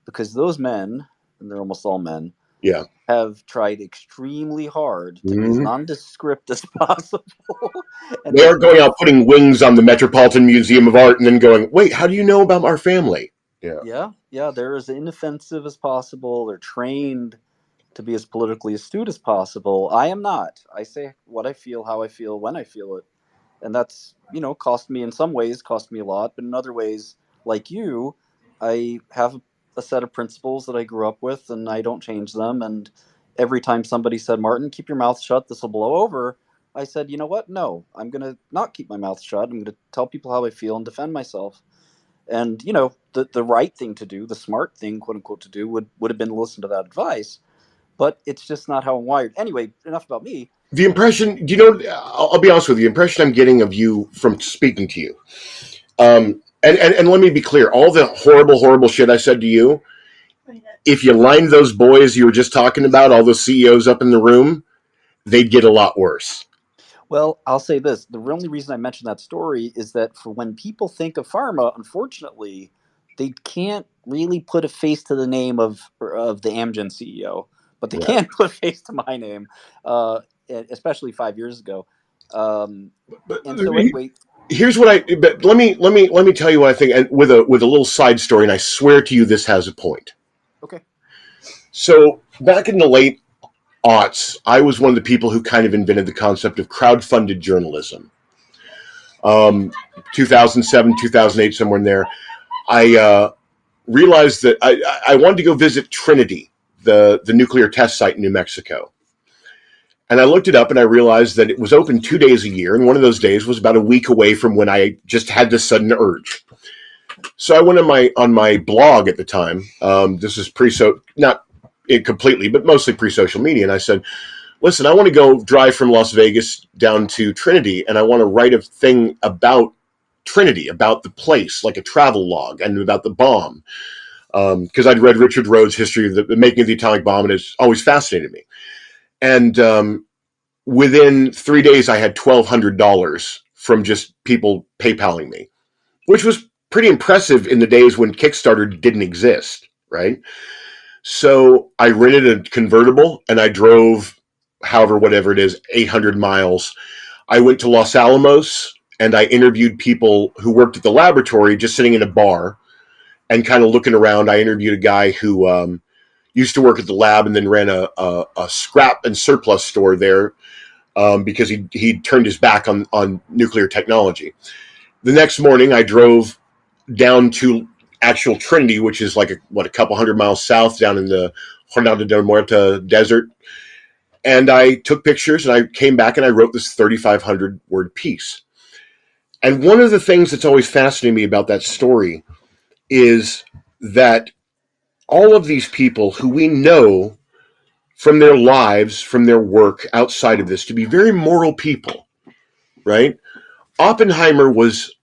because those men, and they're almost all men, Yeah. have tried extremely hard to be as Mm-hmm. nondescript as possible, and They make aren't going money. out putting wings on the Metropolitan Museum of Art and then going, wait, how do you know about our family? Yeah. Yeah, yeah, they're as inoffensive as possible. They're trained to be as politically astute as possible. I am not. I say what I feel, how I feel, when I feel it. And that's, cost me, in some ways, cost me a lot. But in other ways, like you, I have a set of principles that I grew up with, and I don't change them. And every time somebody said, Martin, keep your mouth shut, this will blow over, I said, you know what? No, I'm going to not keep my mouth shut. I'm going to tell people how I feel and defend myself. And, the right thing to do, the smart thing, quote unquote, to do would have been to listen to that advice. But it's just not how I'm wired. Anyway, enough about me. The impression, I'll be honest with you, the impression I'm getting of you from speaking to you, and let me be clear, all the horrible, horrible shit I said to you, if you lined those boys you were just talking about, all those CEOs up in the room, they'd get a lot worse. Well, I'll say this. The only reason I mentioned that story is that for when people think of pharma, unfortunately, they can't really put a face to the name of the Amgen CEO, but they Right. can put a face to my name, uh, especially 5 years ago. Um, But and so anyway, here's what but let me tell you what I think, and with a little side story, and I swear to you this has a point. okay. So back in the late aughts, I was one of the people who kind of invented the concept of crowdfunded journalism. 2007, 2008, somewhere in there. I realized that I wanted to go visit Trinity, the nuclear test site in New Mexico. And I looked it up and I realized that it was open 2 days a year. And one of those days was about a week away from when I just had this sudden urge. So I went on my blog at the time. This is not it completely, but mostly pre-social media. And I said, listen, I want to go drive from Las Vegas down to Trinity, and I want to write a thing about Trinity, about the place, like a travel log, and about the bomb. Because I'd read Richard Rhodes' history of the making of the atomic bomb, and it's always fascinated me. And within 3 days, I had $1,200 from just people PayPaling me, which was pretty impressive in the days when Kickstarter didn't exist, right? So I rented a convertible and I drove, whatever it is, 800 miles. I went to Los Alamos and I interviewed people who worked at the laboratory, just sitting in a bar and kind of looking around. I interviewed a guy who used to work at the lab and then ran a scrap and surplus store there because he turned his back on nuclear technology. The next morning, I drove down to actual Trinity, which is like a couple hundred miles south down in the Jornada de Muerta desert. And I took pictures and I came back and I wrote this 3,500 word piece. And one of the things that's always fascinated me about that story is that all of these people who we know from their lives, from their work outside of this, to be very moral people, right? Oppenheimer was,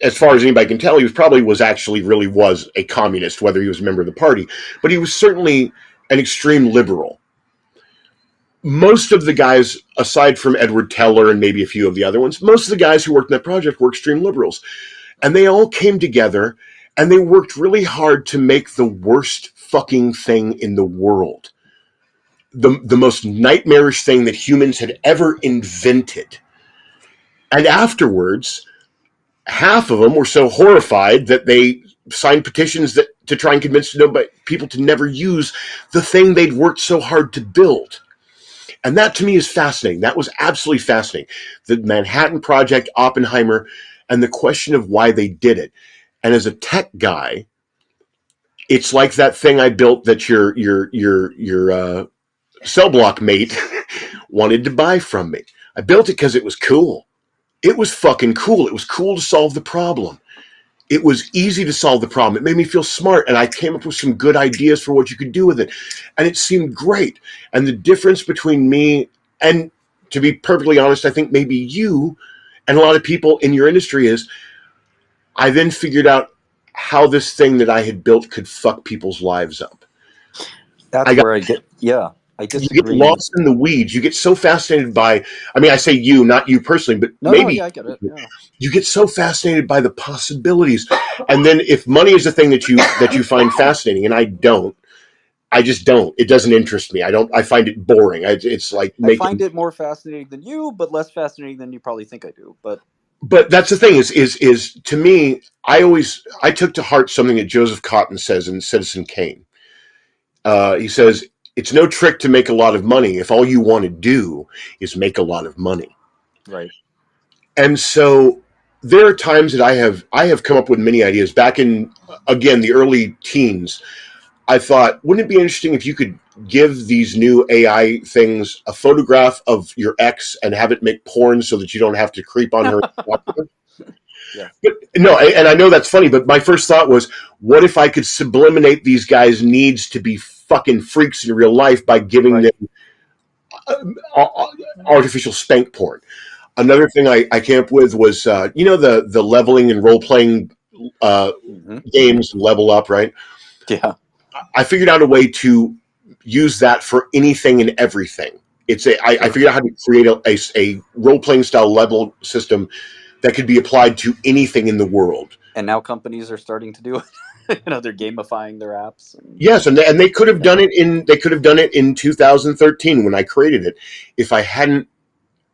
as far as anybody can tell, he really was a communist, whether he was a member of the party, but he was certainly an extreme liberal. Most of the guys, aside from Edward Teller and maybe a few of the other ones, most of the guys who worked in that project were extreme liberals. And they all came together and they worked really hard to make the worst fucking thing in the world. The most nightmarish thing that humans had ever invented. And afterwards, half of them were so horrified that they signed petitions to try and convince people to never use the thing they'd worked so hard to build. And that to me is fascinating. That was absolutely fascinating. The Manhattan Project, Oppenheimer, and the question of why they did it. And as a tech guy, it's like that thing I built that your cell block mate wanted to buy from me. I built it because it was cool. It was fucking cool. It was cool to solve the problem. It was easy to solve the problem. It made me feel smart, and I came up with some good ideas for what you could do with it. And it seemed great. And the difference between me and, to be perfectly honest, I think maybe you and a lot of people in your industry is, I then figured out how this thing that I had built could fuck people's lives up. That's where I You get disagree. lost in the weeds. You get so fascinated by, I say you, not you personally, but maybe I get it. Yeah. you get so fascinated by the possibilities. And then if money is the thing that you find fascinating, and I just don't. It doesn't interest me. I find it boring. It's like I find it more fascinating than you, but less fascinating than you probably think I do. But that's the thing is to me, I took to heart something that Joseph Cotton says in Citizen Kane. He says, it's no trick to make a lot of money if all you want to do is make a lot of money. Right. And so there are times that I have come up with many ideas. Back in, again, the early teens, I thought, wouldn't it be interesting if you could give these new AI things a photograph of your ex and have it make porn so that you don't have to creep on her? Yeah. But no, and I know that's funny, but my first thought was, what if I could subliminate these guys' needs to be fucking freaks in real life by giving them artificial spank porn? Another thing I came up with was, the leveling and role playing games, Level Up, right? Yeah. I figured out a way to use that for anything and everything. I figured out how to create a role playing style level system that could be applied to anything in the world. And now companies are starting to do it. They're gamifying their apps. Yes, and they could have done it in 2013 when I created it. If I hadn't,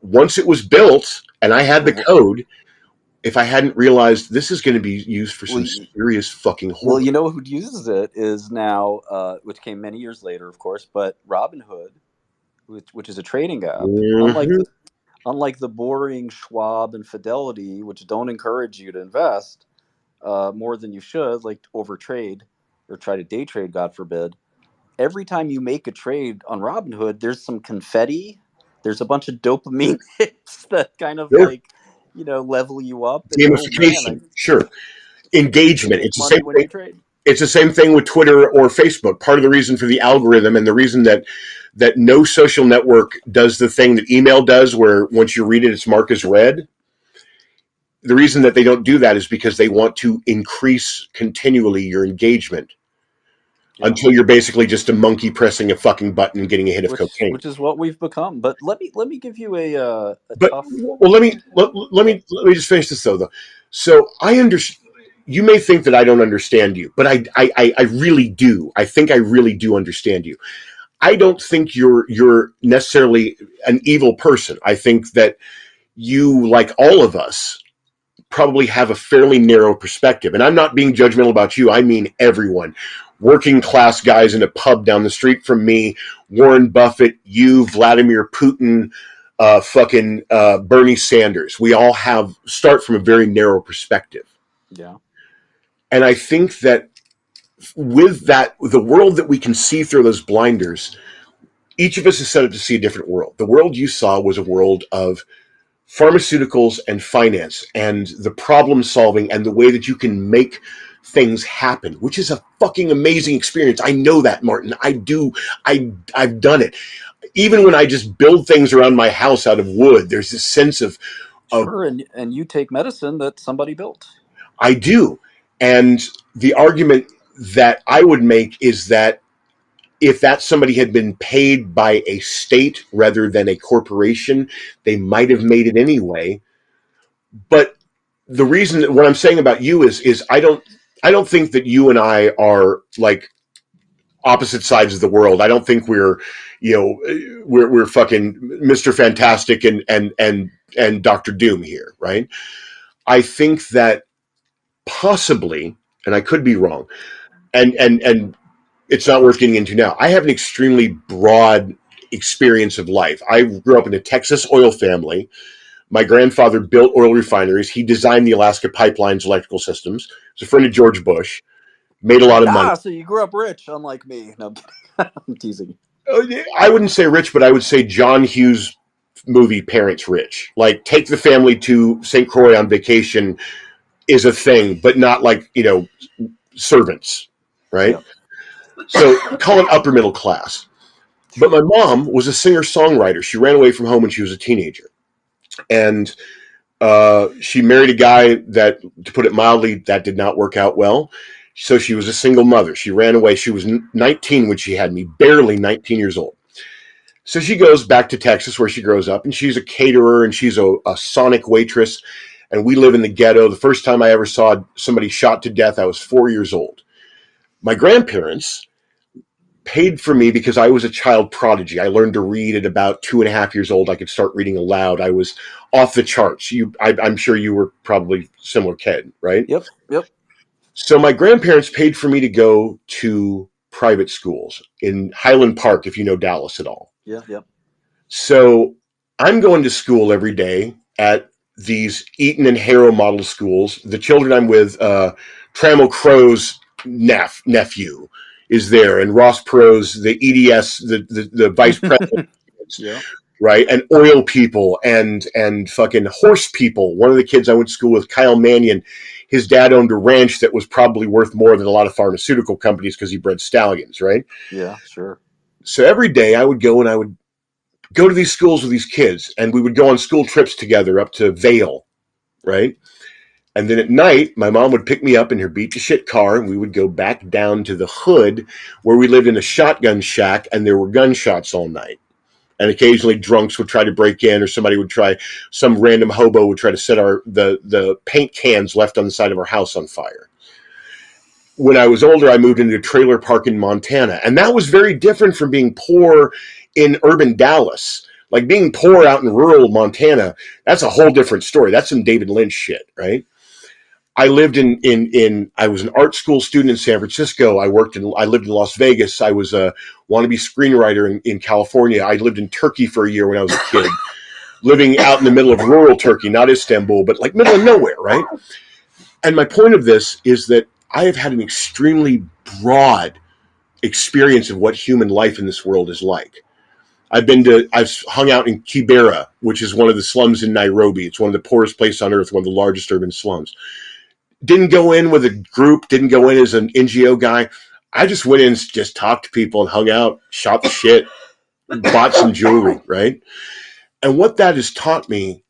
once it was built and I had the code, if I hadn't realized this is going to be used for some serious fucking horror. Well, who uses it is now, which came many years later, of course, but Robinhood, which is a trading app. Mm-hmm. unlike the boring Schwab and Fidelity, which don't encourage you to invest more than you should, like overtrade or try to day trade, God forbid. Every time you make a trade on Robinhood, there's some confetti. There's a bunch of dopamine hits that kind of Sure. like, level you up. And oh man, Gamification, sure. I can Engagement. make It's the money same when thing. you trade. It's the same thing with Twitter or Facebook. Part of the reason for the algorithm and the reason that no social network does the thing that email does, where once you read it, it's marked as read. The reason that they don't do that is because they want to increase continually your engagement Yeah. until you're basically just a monkey pressing a fucking button and getting a hit of cocaine. Which is what we've become. But let me give you a But tough. well, Yeah, let me just finish this though. So I understand. You may think that I don't understand you, but I really do. I think I really do understand you. I don't think you're necessarily an evil person. I think that you, like all of us, probably have a fairly narrow perspective. And I'm not being judgmental about you. I mean everyone. Working class guys in a pub down the street from me, Warren Buffett, you, Vladimir Putin, Bernie Sanders. We all start from a very narrow perspective. yeah, And I think that with that, the world that we can see through those blinders, each of us is set up to see a different world. The world you saw was a world of pharmaceuticals and finance and the problem solving and the way that you can make things happen, which is a fucking amazing experience. I know that, Martin. I do. I've done it. Even when I just build things around my house out of wood, there's this sense of sure. And you take medicine that somebody built. I do. And the argument that I would make is that if that somebody had been paid by a state rather than a corporation, they might have made it anyway. But the reason that what I'm saying about you is I don't think that you and I are like opposite sides of the world. I don't think we're fucking Mr. Fantastic and Doctor Doom here, right? I think that possibly, and I could be wrong, and it's not worth getting into now. I have an extremely broad experience of life. I grew up in a Texas oil family. My grandfather built oil refineries. He designed the Alaska pipelines, electrical systems. He's a friend of George Bush. Made a lot of money. So you grew up rich, unlike me. No, I'm kidding. I'm teasing. I wouldn't say rich, but I would say John Hughes movie Parents Rich. Like, take the family to St. Croix on vacation is a thing, but not like, servants, right? Yeah, So call it upper middle class. But sure. my mom was a singer songwriter. She ran away from home when she was a teenager. And she married a guy that, to put it mildly, that did not work out well. So she was a single mother. She ran away. She was 19 when she had me, barely 19 years old. So she goes back to Texas where she grows up, and she's a caterer and she's a Sonic waitress. And we live in the ghetto. The first time I ever saw somebody shot to death, I was 4 years old. My grandparents paid for me because I was a child prodigy. I learned to read at about 2.5 years old. I could start reading aloud. I was off the charts. I'm sure you were probably similar kid, right? Yep, yep. So my grandparents paid for me to go to private schools in Highland Park, if you know Dallas at all. Yeah, yep. So I'm going to school every day at these Eaton and Harrow model schools. The children I'm with, Trammell Crow's nephew is there, and Ross Perot's the EDS, the vice president, Yeah, right? And oil people and fucking horse people. One of the kids I went to school with, Kyle Mannion, his dad owned a ranch that was probably worth more than a lot of pharmaceutical companies because he bred stallions, right? yeah, sure. So every day I would go and I would go to these schools with these kids, and we would go on school trips together up to Vail, right? And then at night, my mom would pick me up in her beat to shit car, and we would go back down to the hood where we lived in a shotgun shack, and there were gunshots all night. And occasionally drunks would try to break in, or some random hobo would try to set the paint cans left on the side of our house on fire. When I was older, I moved into a trailer park in Montana, and that was very different from being poor in urban Dallas. Like being poor out in rural Montana, that's a whole different story. That's some David Lynch shit, right? I lived I was an art school student in San Francisco. I lived in Las Vegas. I was a wannabe screenwriter in California. I lived in Turkey for a year when I was a kid. living out in the middle of rural Turkey, not Istanbul, but like middle of nowhere, right? And my point of this is that I have had an extremely broad experience of what human life in this world is like. I've hung out in Kibera, which is one of the slums in Nairobi. It's one of the poorest places on earth, one of the largest urban slums. Didn't go in with a group, didn't go in as an NGO guy. I just went in and just talked to people and hung out, shot the shit, bought some jewelry, right? And what that has taught me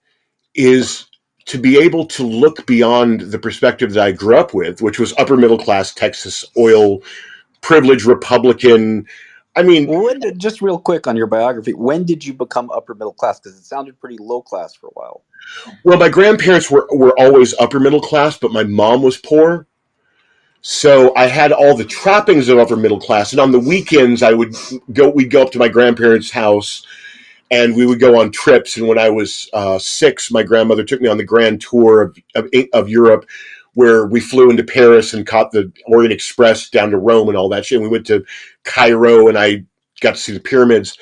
is to be able to look beyond the perspective that I grew up with, which was upper middle class Texas oil, privileged Republican. I mean, Just real quick on your biography, when did you become upper middle class? Because it sounded pretty low class for a while. well, my grandparents were always upper middle class, but my mom was poor. So I had all the trappings of upper middle class. And on the weekends, we'd go up to my grandparents' house and we would go on trips. And when I was 6, my grandmother took me on the grand tour of Europe, where we flew into Paris and caught the Orient Express down to Rome and all that shit. And we went to Cairo and I got to see the pyramids.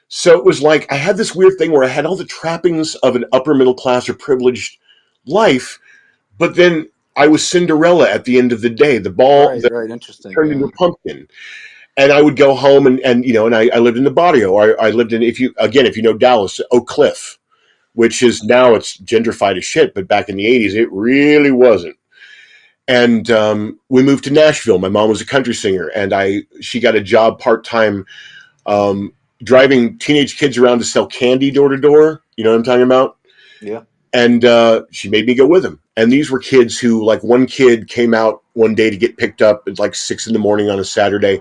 So it was like I had this weird thing where I had all the trappings of an upper middle class or privileged life, but then I was Cinderella at the end of the day. The ball that Right. Interesting. turned into Yeah. a pumpkin. And I would go home and you know, and I lived in the barrio. I lived in, if you know Dallas, Oak Cliff, which is now it's gentrified as shit, but back in the 80s, it really wasn't. And we moved to Nashville. My mom was a country singer, and she got a job part time um, driving teenage kids around to sell candy door to door. You know what I'm talking about? Yeah. And she made me go with them. And these were kids who, like, one kid came out one day to get picked up at like 6 in the morning on a Saturday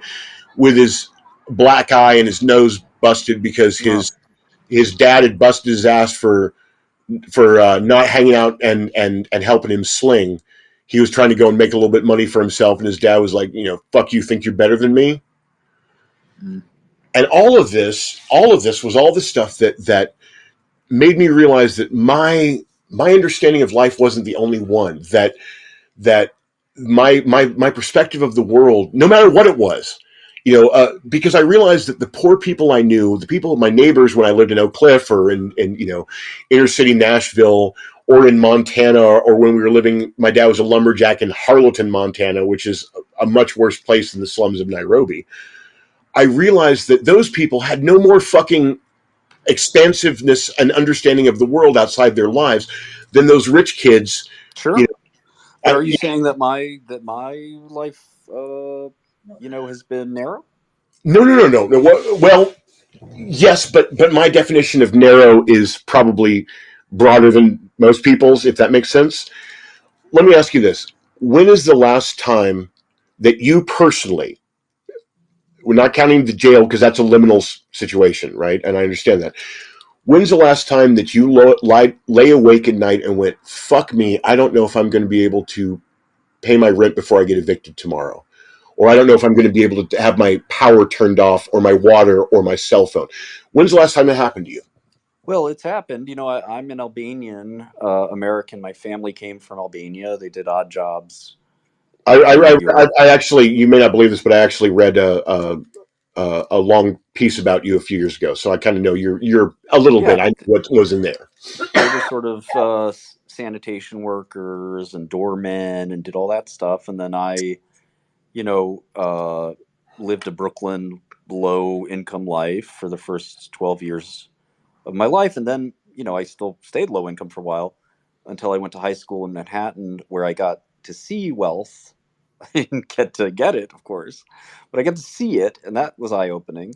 with his black eye and his nose busted because Oh. his dad had busted his ass for not hanging out and helping him sling. He was trying to go and make a little bit of money for himself, and his dad was like, you know, fuck you, think you're better than me. Mm. And all of this was all the stuff that made me realize that my understanding of life wasn't the only one. That my perspective of the world, no matter what it was, you know, because I realized that the poor people I knew, the people, my neighbors when I lived in Oak Cliff or in you know, inner city Nashville or in Montana, or when we were living, my dad was a lumberjack in Harleton, Montana, which is a much worse place than the slums of Nairobi. I realized that those people had no more fucking expansiveness and understanding of the world outside their lives than those rich kids. You Sure. know, But are you saying that my life, has been narrow? no. Well, yes, but my definition of narrow is probably broader than most people's, if that makes sense. Let me ask you this: when is the last time that you personally, we're not counting the jail because that's a liminal situation, right? And I understand that. When's the last time that you lay awake at night and went, "Fuck me, I don't know if I'm going to be able to pay my rent before I get evicted tomorrow," or "I don't know if I'm going to be able to have my power turned off, or my water, or my cell phone"? When's the last time that happened to you? Well, it's happened. I'm an Albanian American. My family came from Albania. They did odd jobs in Europe. I actually, you may not believe this, but I actually read a long piece about you a few years ago, so I kind of know you're a little bit. Yeah, I know what was in there. they were sort of sanitation workers and doormen and did all that stuff. And then I, you know, uh, lived a Brooklyn low income life for the first 12 years of my life. And then, I still stayed low income for a while until I went to high school in Manhattan, where I got to see wealth. I didn't get to get it, of course, but I got to see it, and that was eye opening.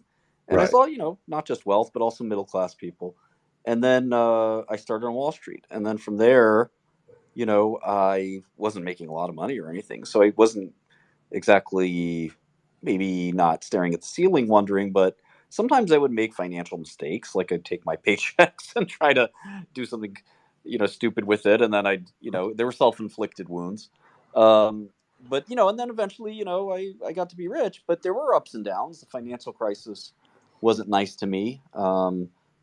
And I Right, saw, not just wealth, but also middle class people. And then I started on Wall Street, and then from there, I wasn't making a lot of money or anything, so I wasn't exactly, maybe not staring at the ceiling wondering, but sometimes I would make financial mistakes. Like I'd take my paychecks and try to do something, stupid with it. And then they were self inflicted wounds. Um, but, and then eventually, I got to be rich, but there were ups and downs. The financial crisis wasn't nice to me.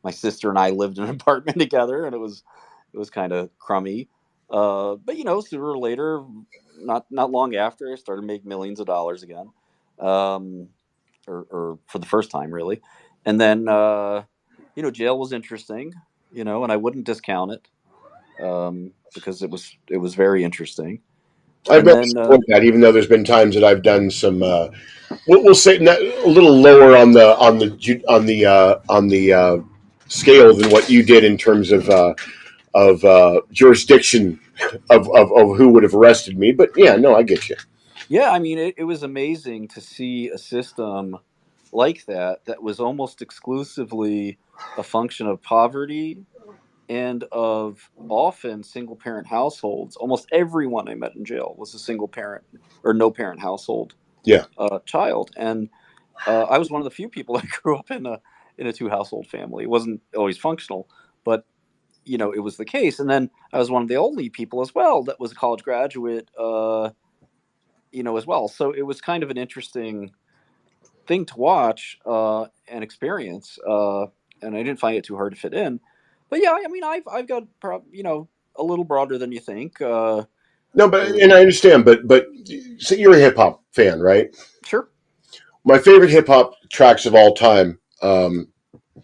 My sister and I lived in an apartment together, and it was kind of crummy. But sooner or later, not long after, I started making millions of dollars again, um, or for the first time, really. And then jail was interesting. and I wouldn't discount it, because it was very interesting. I've And never then supported that, even though there's been times that I've done some. We'll say a little lower on the scale than what you did in terms of jurisdiction of who would have arrested me. But yeah, no, I get you. yeah, I mean, it was amazing to see a system like that was almost exclusively a function of poverty and of often single parent households. Almost everyone I met in jail was a single parent or no parent household Yeah. child, and I was one of the few people that grew up in a two household family. It wasn't always functional, but it was the case. And then I was one of the only people as well that was a college graduate, as well. So it was kind of an interesting thing to watch and experience, and I didn't find it too hard to fit in. But yeah, I mean, I've got a little broader than you think. No, but There, and I understand, but so you're a hip hop fan, right? sure, My favorite hip hop tracks of all time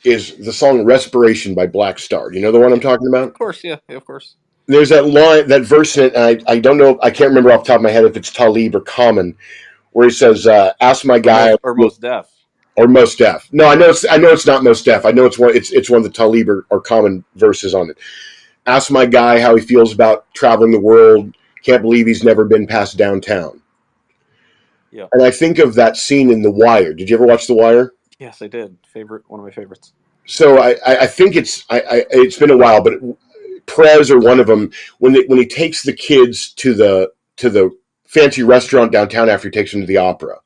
is the song "Respiration" by Black Star. Do you know the one I'm yeah, talking of about? course, yeah, of course, There's that line, that verse in it, and I don't know, I can't remember off the top of my head if it's Talib or Common, where he says, "Ask my or guy," most deaf, or Most Def. No, I know it's not Most Def. I know it's one of the Talib or Common verses on it. Ask my guy how he feels about traveling the world. Can't believe he's never been past downtown. yeah. And I think of that scene in The Wire. Did you ever watch The Wire? Yes, I did. One of my favorites. So I think it's been a while, but Prez or one of them, when he takes the kids to the fancy restaurant downtown after he takes them to the opera,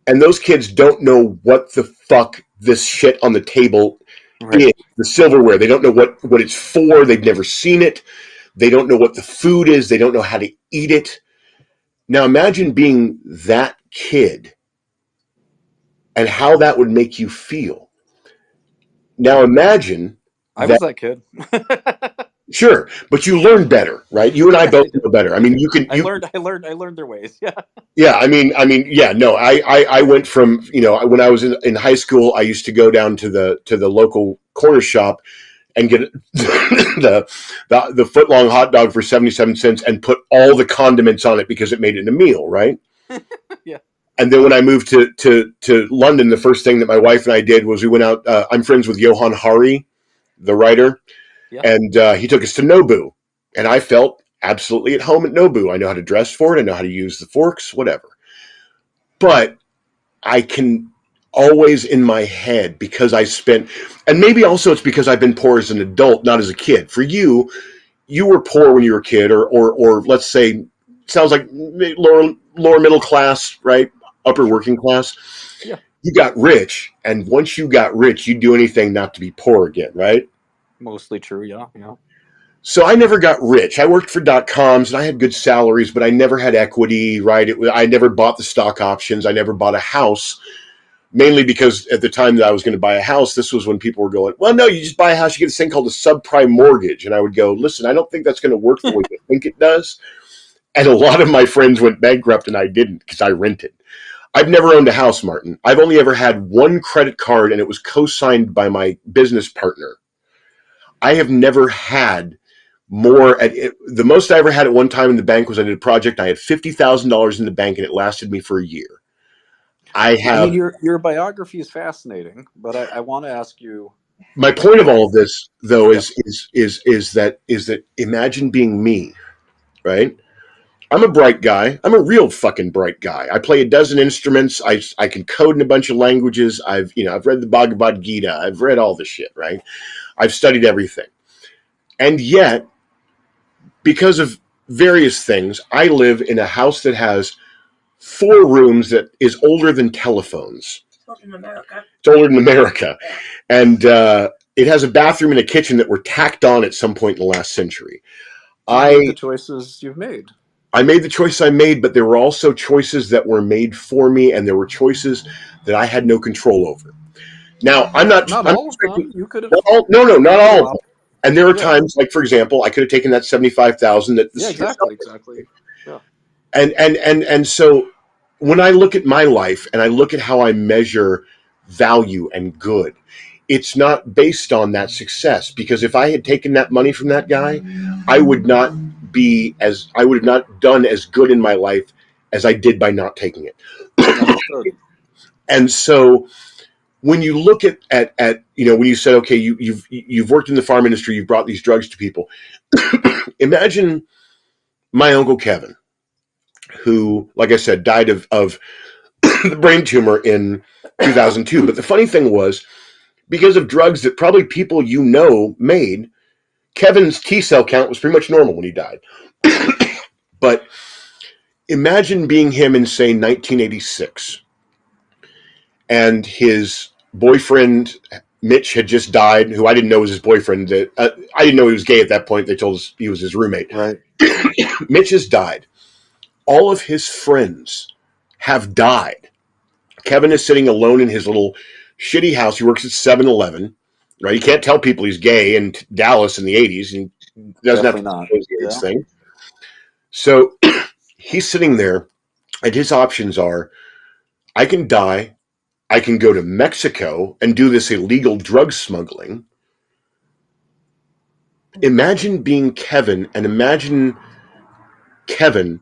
and those kids don't know what the fuck this shit on the table Right. is, the silverware. They don't know what it's for. They've never seen it. They don't know what the food is. They don't know how to eat it. Now imagine being that kid and how that would make you feel. Now imagine I that. was that kid. Sure, but you learn better, right? You and I Yes, both I did. know better. I mean, I learned. I learned their ways. Yeah. yeah. Yeah. No, I went from, when I was in high school, I used to go down to the local corner shop and get the foot long hot dog for 77 cents and put all the condiments on it because it made it a meal, right? Yeah. And then when I moved to London, the first thing that my wife and I did was we went out. I'm friends with Johan Hari, the writer, Yeah. and he took us to Nobu, and I felt absolutely at home at Nobu. I know how to dress for it. I know how to use the forks, whatever. But I can always in my head, because I spent, and maybe also it's because I've been poor as an adult, not as a kid. For you, you were poor when you were a kid, or let's say, sounds like lower middle class, right? Upper Sure. working class. Yeah. You got rich, and once you got rich, you'd do anything not to be poor again, right? Mostly true. Yeah. Yeah. So I never got rich. I worked for .coms and I had good salaries, but I never had equity, right? I never bought the stock options. I never bought a house, mainly because at the time that I was going to buy a house, this was when people were going, well, no, you just buy a house, you get this thing called a subprime mortgage. And I would go, listen, I don't think that's going to work the way you think it does. And a lot of my friends went bankrupt and I didn't because I rented. I've never owned a house, Martin. I've only ever had one credit card and it was co-signed by my business partner. I have never had more the most I ever had at one time in the bank was I did a project. I had $50,000 in the bank and it lasted me for a year. I I mean, have your biography is fascinating, but I want to ask you. My point of all of this though Yeah. is that imagine being me, right? I'm a bright guy. I'm a real fucking bright guy. I play a dozen instruments. I can code in a bunch of languages. I've read the Bhagavad Gita. I've read all the shit, right? I've studied everything. And yet, because of various things, I live in a house that has 4 rooms that is older than telephones. It's older than America. It's older than America. Yeah. And it has a bathroom and a kitchen that were tacked on at some point in the last century. You made the I choices you've made. I made the choice I made, but there were also choices that were made for me, and there were choices that I had no control over. Now, I'm not. Not I'm all of them. You could have. not all, no, no, not You could all have of them. And there are Yeah. times, like for example, I could have taken that 75,000 that the Yeah. Exactly. Exactly. Yeah. and so when I look at my life and I look at how I measure value and good, it's not based on that success, because if I had taken that money from that guy, I would not I would have not done as good in my life as I did by not taking it. Understood. And so when you look at when you said, okay, you've worked in the farm industry, you've brought these drugs to people. Imagine my uncle Kevin, who, like I said, died of the brain tumor in 2002. But the funny thing was, because of drugs that probably people made, Kevin's T cell count was pretty much normal when he died. But imagine being him in, say, 1986, and his boyfriend Mitch had just died, who I didn't know was his boyfriend. I didn't know he was gay at that point. They told us he was his roommate. Right. Mitch has died. All of his friends have died. Kevin is sitting alone in his little shitty house. He works at 7-Eleven, right? He can't tell people he's gay in Dallas in the 80s, and he doesn't have Definitely to not. do the AIDS Yeah. thing. So he's sitting there, and his options are: I can die, I can go to Mexico and do this illegal drug smuggling. Imagine being Kevin, and imagine Kevin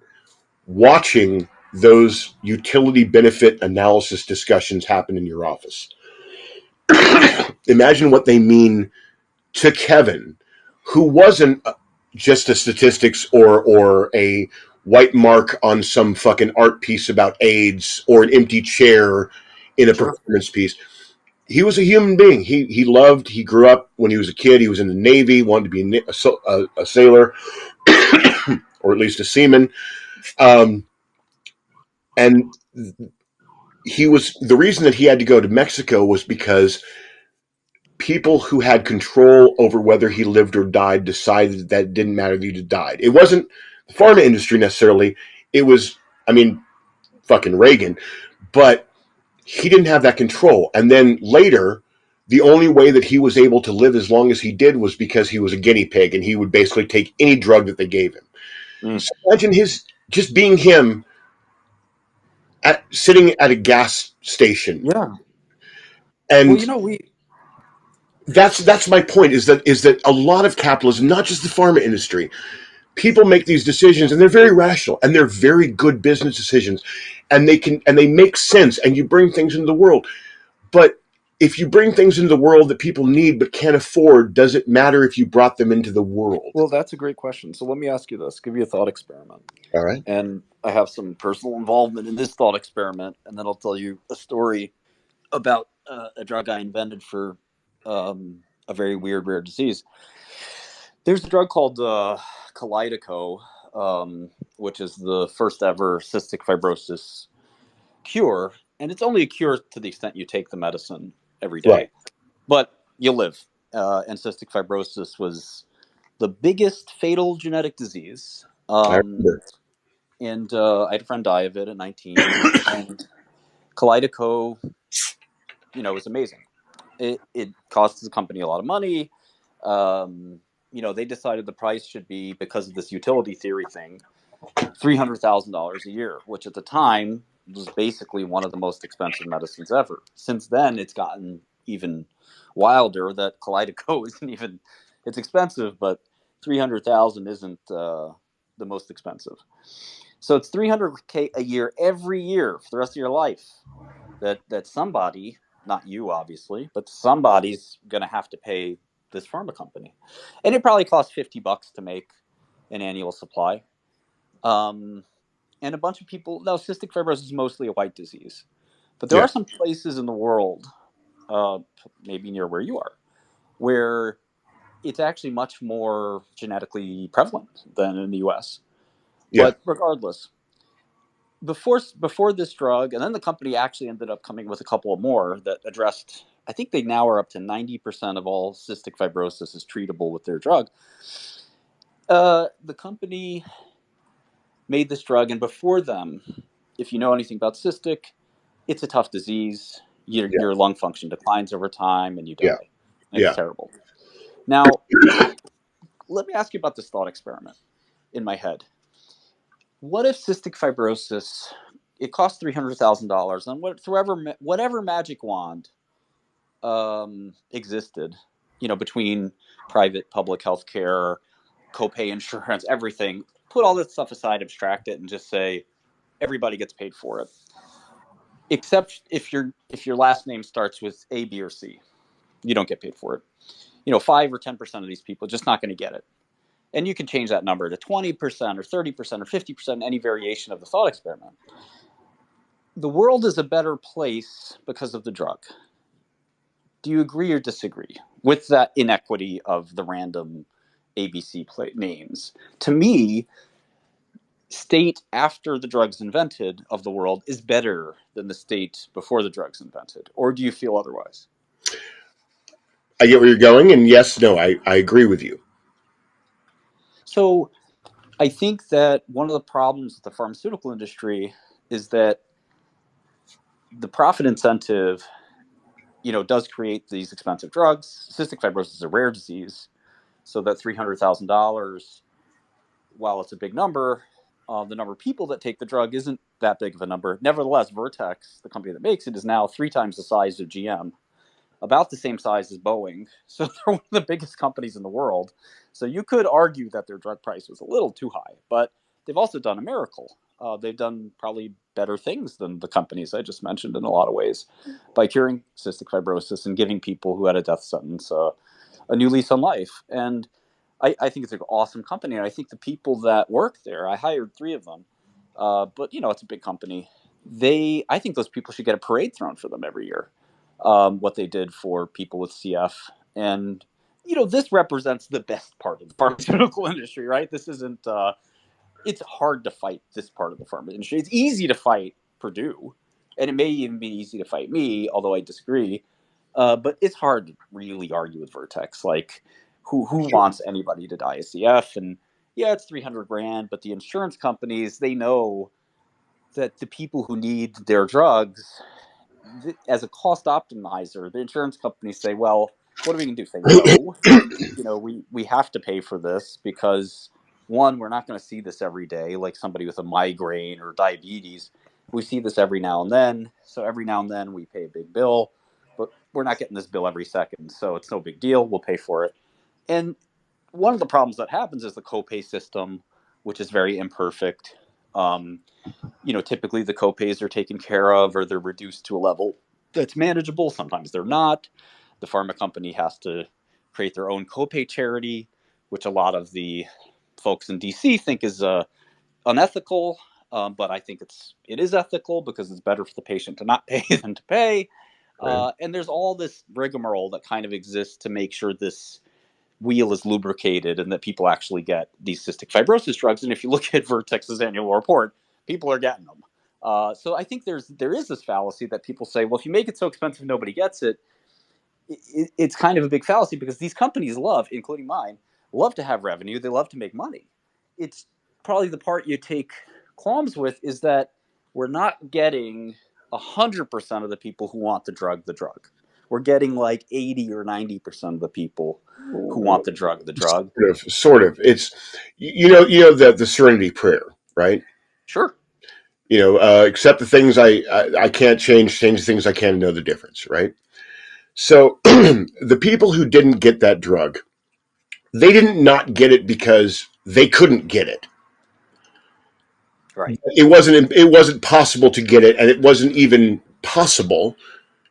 watching those utility benefit analysis discussions happen in your office. Imagine what they mean to Kevin, who wasn't just a statistics or a white mark on some fucking art piece about AIDS or an empty chair in a Sure. performance piece. He was a human being. He grew up when he was a kid. He was in the Navy, wanted to be a sailor, or at least a seaman. Um, and the reason that he had to go to Mexico was because people who had control over whether he lived or died decided that it didn't matter that he died. It wasn't the pharma industry necessarily. It was, I mean, fucking Reagan, but he didn't have that control. And then later, the only way that he was able to live as long as he did was because he was a guinea pig, and he would basically take any drug that they gave him. Mm. So imagine his just being him sitting at a gas station. Yeah. Well, And we that's my point, is that a lot of capitalism, not just the pharma industry, people make these decisions, and they're very rational, and they're very good business decisions, and they make sense, and you bring things into the world. But if you bring things into the world that people need but can't afford, does it matter if you brought them into the world? Well, that's a great question. So let me ask you this, give you a thought experiment. All right. And I have some personal involvement in this thought experiment, and then I'll tell you a story about a drug I invented for a very weird rare disease. There's a drug called Kalydeco, which is the first ever cystic fibrosis cure, and it's only a cure to the extent you take the medicine every Right. day, but you live. And cystic fibrosis was the biggest fatal genetic disease. I remember. And I had a friend die of it at 19, and Kalydeco, was amazing. It costs the company a lot of money. They decided the price should be, because of this utility theory thing, $300,000 a year, which at the time was basically one of the most expensive medicines ever. Since then, it's gotten even wilder that Kalydeco isn't even, it's expensive, but 300,000 isn't the most expensive. So it's 300K a year every year for the rest of your life. That somebody, not you obviously, but somebody's going to have to pay this pharma company, and it probably costs $50 to make an annual supply. Um, and a bunch of people. Now, cystic fibrosis is mostly a white disease, but there Yeah. are some places in the world, uh, maybe near where you are, where it's actually much more genetically prevalent than in the U.S. Yeah. But regardless, before this drug, and then the company actually ended up coming with a couple of more that addressed. I think they now are up to 90% of all cystic fibrosis is treatable with their drug. The company made this drug, and before them, if you know anything about cystic, it's a tough disease. Yeah. Your lung function declines over time, and you Yeah. die. And it's Yeah. terrible. Now, let me ask you about this thought experiment in my head. What if cystic fibrosis? It costs $300,000, and whatever magic wand existed, between private, public health care, copay insurance, everything, put all this stuff aside, abstract it, and just say everybody gets paid for it, except if your last name starts with A, B, or C, you don't get paid for it. 5 or 10% of these people just not going to get it. And you can change that number to 20% or 30% or 50%, any variation of the thought experiment. The world is a better place because of the drug. Do you agree or disagree with that inequity of the random ABC names? To me, state after the drug's invented of the world is better than the state before the drug's invented. Or do you feel otherwise? I get where you're going, and yes, no, I agree with you. So I think that one of the problems with the pharmaceutical industry is that the profit incentive, does create these expensive drugs. Cystic fibrosis is a rare disease, so that $300,000, while it's a big number, the number of people that take the drug isn't that big of a number. Nevertheless, Vertex, the company that makes it, is now 3 times the size of GM, about the same size as Boeing. So they're one of the biggest companies in the world. So you could argue that their drug price was a little too high, but they've also done a miracle. They've done probably better things than the companies I just mentioned in a lot of ways by curing cystic fibrosis and giving people who had a death sentence a new lease on life. And I think it's an awesome company. And I think the people that work there, I hired 3 of them, but it's a big company. I think those people should get a parade thrown for them every year. What they did for people with CF. And, this represents the best part of the pharmaceutical industry, right? This isn't, it's hard to fight this part of the pharma industry. It's easy to fight Purdue, and it may even be easy to fight me, although I disagree. But it's hard to really argue with Vertex. Like, who wants anybody to die of CF? And yeah, it's 300 grand, but the insurance companies, they know that the people who need their drugs, as a cost optimizer, the insurance companies say, well, what are we going to do? Say no. We have to pay for this because, one, we're not going to see this every day, like somebody with a migraine or diabetes. We see this every now and then. So every now and then we pay a big bill, but we're not getting this bill every second. So it's no big deal. We'll pay for it. And one of the problems that happens is the copay system, which is very imperfect. Typically the copays are taken care of or they're reduced to a level that's manageable. Sometimes they're not. The pharma company has to create their own copay charity, which a lot of the folks in DC think is unethical. But I think it is ethical because it's better for the patient to not pay than to pay. And there's all this rigmarole that kind of exists to make sure this wheel is lubricated and that people actually get these cystic fibrosis drugs. And if you look at Vertex's annual report, people are getting them. So I think there is this fallacy that people say, well, if you make it so expensive nobody gets it, it's kind of a big fallacy because these companies love, including mine, love to have revenue. They love to make money. It's probably the part you take qualms with is that we're not getting 100% of the people who want the drug. We're getting like 80 or 90% of the people who want the drug. Sort of. It's the Serenity Prayer, right? Sure. Accept the things I can't change the things I can, know the difference, right? So the people who didn't get that drug, they didn't not get it because they couldn't get it. Right. It wasn't possible to get it, and it wasn't even possible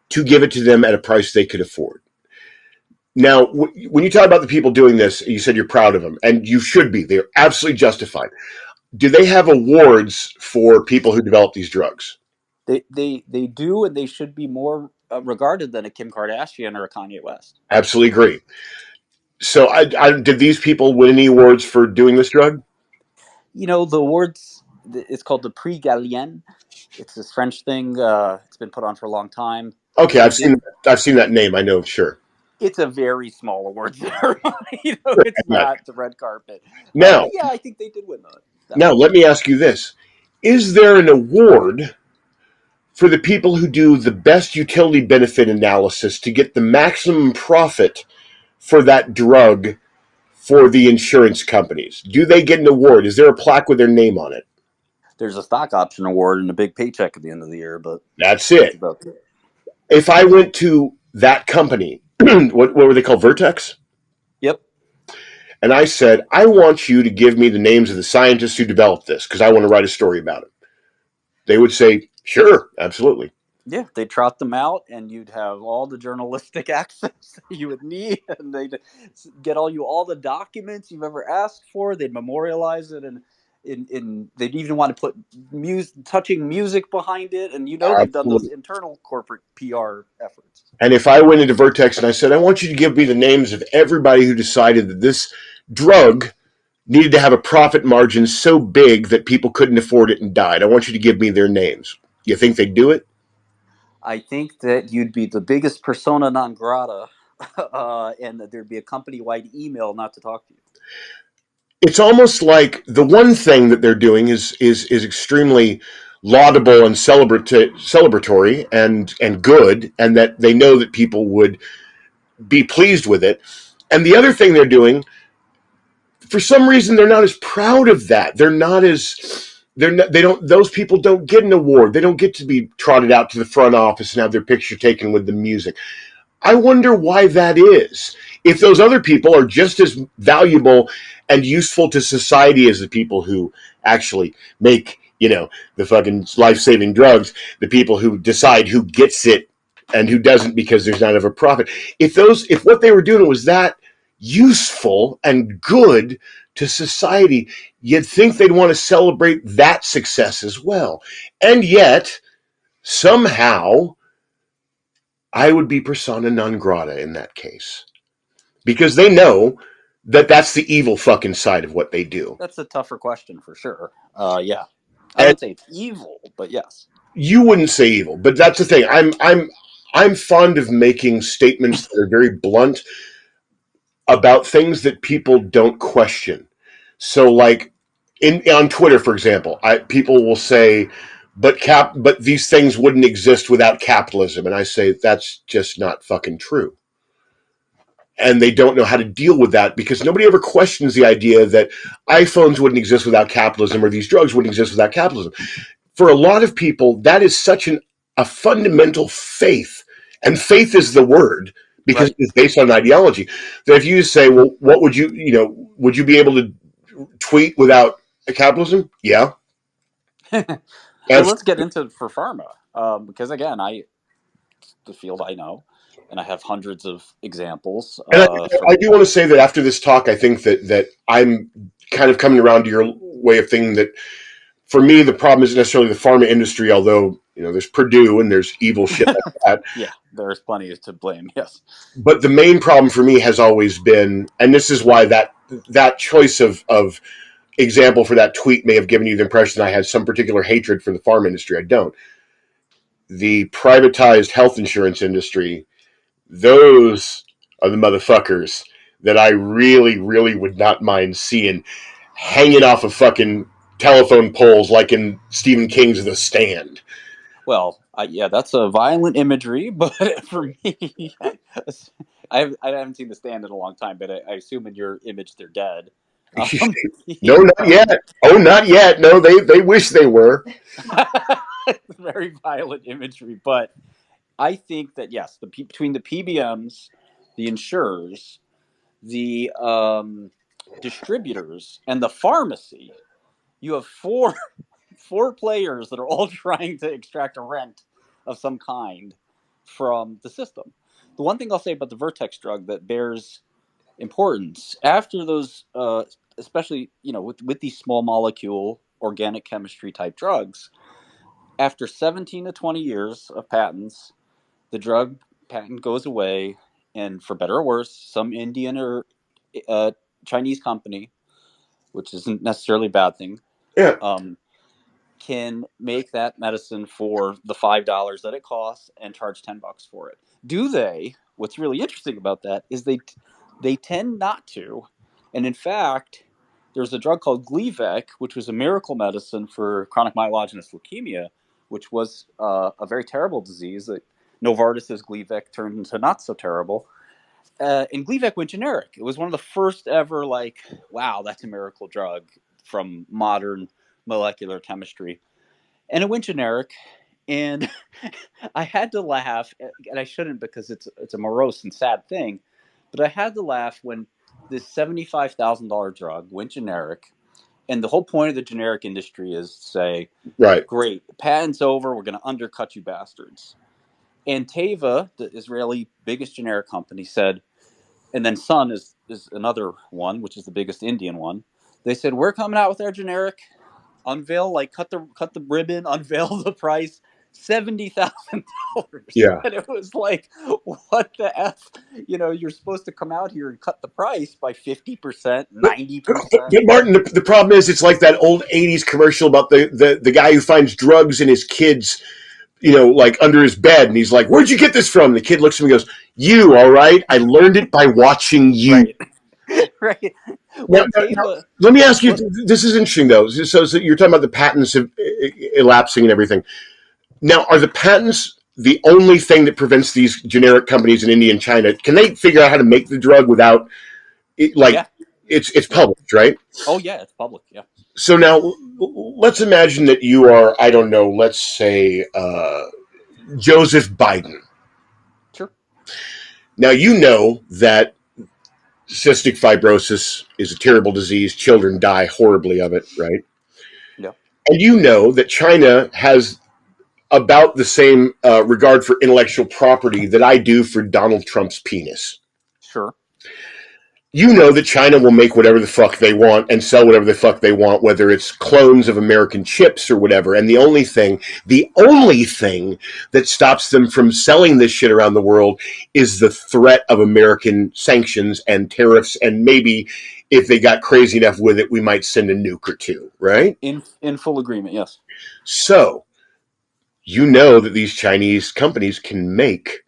to give it to them at a price they could afford. Now, when you talk about the people doing this, you said you're proud of them, and you should be. They're absolutely justified. Do they have awards for people who develop these drugs? They do, and they should be more regarded than a Kim Kardashian or a Kanye West. Absolutely agree. So, did these people win any awards for doing this drug? The awards, it's called the Prix Galien. It's this French thing. It's been put on for a long time. Okay, I've seen that name. I know, sure. It's a very small award ceremony. It's Yeah. not the red carpet. Now, But yeah, I think they did win that. now let me ask you this: is there an award for the people who do the best utility benefit analysis to get the maximum profit for that drug for the insurance companies? Do they get an award? Is there a plaque with their name on it? There's a stock option award and a big paycheck at the end of the year, but That's that's it. about it. If I went to that company, what were they called? Vertex? Yep. And I said, I want you to give me the names of the scientists who developed this because I want to write a story about it. They would say, sure, absolutely. Yeah, they'd trot them out, and you'd have all the journalistic access that you would need, and they'd get all the documents you've ever asked for. They'd memorialize it, and they'd even want to put touching music behind it, and they've done those Absolutely. internal corporate PR efforts. And if I went into Vertex and I said, I want you to give me the names of everybody who decided that this drug needed to have a profit margin so big that people couldn't afford it and died, I want you to give me their names. You think they'd do it? I think that you'd be the biggest persona non grata, and that there'd be a company-wide email not to talk to you. It's almost like the one thing that they're doing is extremely laudable and celebratory and good, and that they know that people would be pleased with it. And the other thing they're doing, for some reason, they're not as proud of that. They're not as they're not, they don't those people don't get an award. They don't get to be trotted out to the front office and have their picture taken with the music. I wonder why that is. If those other people are just as valuable and useful to society as the people who actually make, the fucking life-saving drugs, the people who decide who gets it and who doesn't because there's not enough profit. If what they were doing was that useful and good to society, you'd think they'd want to celebrate that success as well. And yet, somehow, I would be persona non grata in that case because they know that that's the evil fucking side of what they do. That's a tougher question for sure. Yeah, I And wouldn't say it's evil, but yes. you wouldn't say evil, but that's the thing. I'm fond of making statements that are very blunt about things that people don't question. So, like in on Twitter, for example, people will say, but these things wouldn't exist without capitalism," and I say that's just not fucking true. And they don't know how to deal with that because nobody ever questions the idea that iPhones wouldn't exist without capitalism or these drugs wouldn't exist without capitalism. For a lot of people, that is such a fundamental faith, and faith is the word because Right. it's based on ideology. That if you say, well, what would you be able to tweet without capitalism? Yeah, Well, let's get absolutely. into it for pharma, because again, the field I know, and I have hundreds of examples And I from. do want to say that after this talk, I think that I'm kind of coming around to your way of thinking that for me, the problem isn't necessarily the pharma industry, although there's Purdue and there's evil shit like that. Yeah, there's plenty to blame. Yes. But the main problem for me has always been, and this is why that choice of example for that tweet may have given you the impression I had some particular hatred for the pharma industry. I don't. The privatized health insurance industry, those are the motherfuckers that I really, really would not mind seeing hanging off of fucking telephone poles like in Stephen King's The Stand. Well, yeah, that's a violent imagery, but for me, I haven't seen The Stand in a long time, but I assume in your image they're dead. No, not Um, yet. Oh, not yet. No, they wish they were. very violent imagery, but I think that yes, between the PBMs, the insurers, the distributors, and the pharmacy, you have four players that are all trying to extract a rent of some kind from the system. The one thing I'll say about the Vertex drug that bears importance after those, especially with these small molecule organic chemistry type drugs, after 17 to 20 years of patents, the drug patent goes away, and for better or worse, some Indian or uh, Chinese company, which isn't necessarily a bad thing, Yeah. um, can make that medicine for the $5 that it costs and charge $10 for it. Do they? What's really interesting about that is they tend not to, and in fact, there's a drug called Gleevec, which was a miracle medicine for chronic myelogenous leukemia, which was a very terrible disease that Novartis's Gleevec turned into not so terrible. And Gleevec went generic. It was one of the first ever, like, wow, that's a miracle drug from modern molecular chemistry. And it went generic. And I had to laugh, and I shouldn't because it's a morose and sad thing, but I had to laugh when this $75,000 drug went generic, and the whole point of the generic industry is to say, Right. "Great, patent's over. We're going to undercut you bastards." And Teva, the Israeli biggest generic company, said, and then Sun is another one, which is the biggest Indian one. They said, "We're coming out with our generic. Unveil, like, cut the ribbon, unveil the price, $70,000." Yeah. And it was like, what the f? You're supposed to come out here and cut the price by 50%, But, 90%. but Martin, the problem is it's like that old '80s commercial about the guy who finds drugs in his kids, like under his bed, and he's like, "Where'd you get this from?" The kid looks at him and goes, "You, all right? I learned it by watching you." Right. Right. Now, Well, now, Teva. let me ask you. What? This is interesting, though. So you're talking about the patents elapsing and everything. Now, are the patents the only thing that prevents these generic companies in India and China? Can they figure out how to make the drug without it, like Yeah. it's Yeah. published, right? Oh, yeah. It's public. Yeah. So now let's imagine that you are, I don't know, let's say Joseph Biden. Sure. Now you know that cystic fibrosis is a terrible disease. Children die horribly of it, right? Yeah. And you know that China has about the same regard for intellectual property that I do for Donald Trump's penis. Sure. You know that China will make whatever the fuck they want and sell whatever the fuck they want, whether it's clones of American chips or whatever. And the only thing that stops them from selling this shit around the world is the threat of American sanctions and tariffs. And maybe if they got crazy enough with it, we might send a nuke or two, right? In full agreement. Yes. So you know that these Chinese companies can make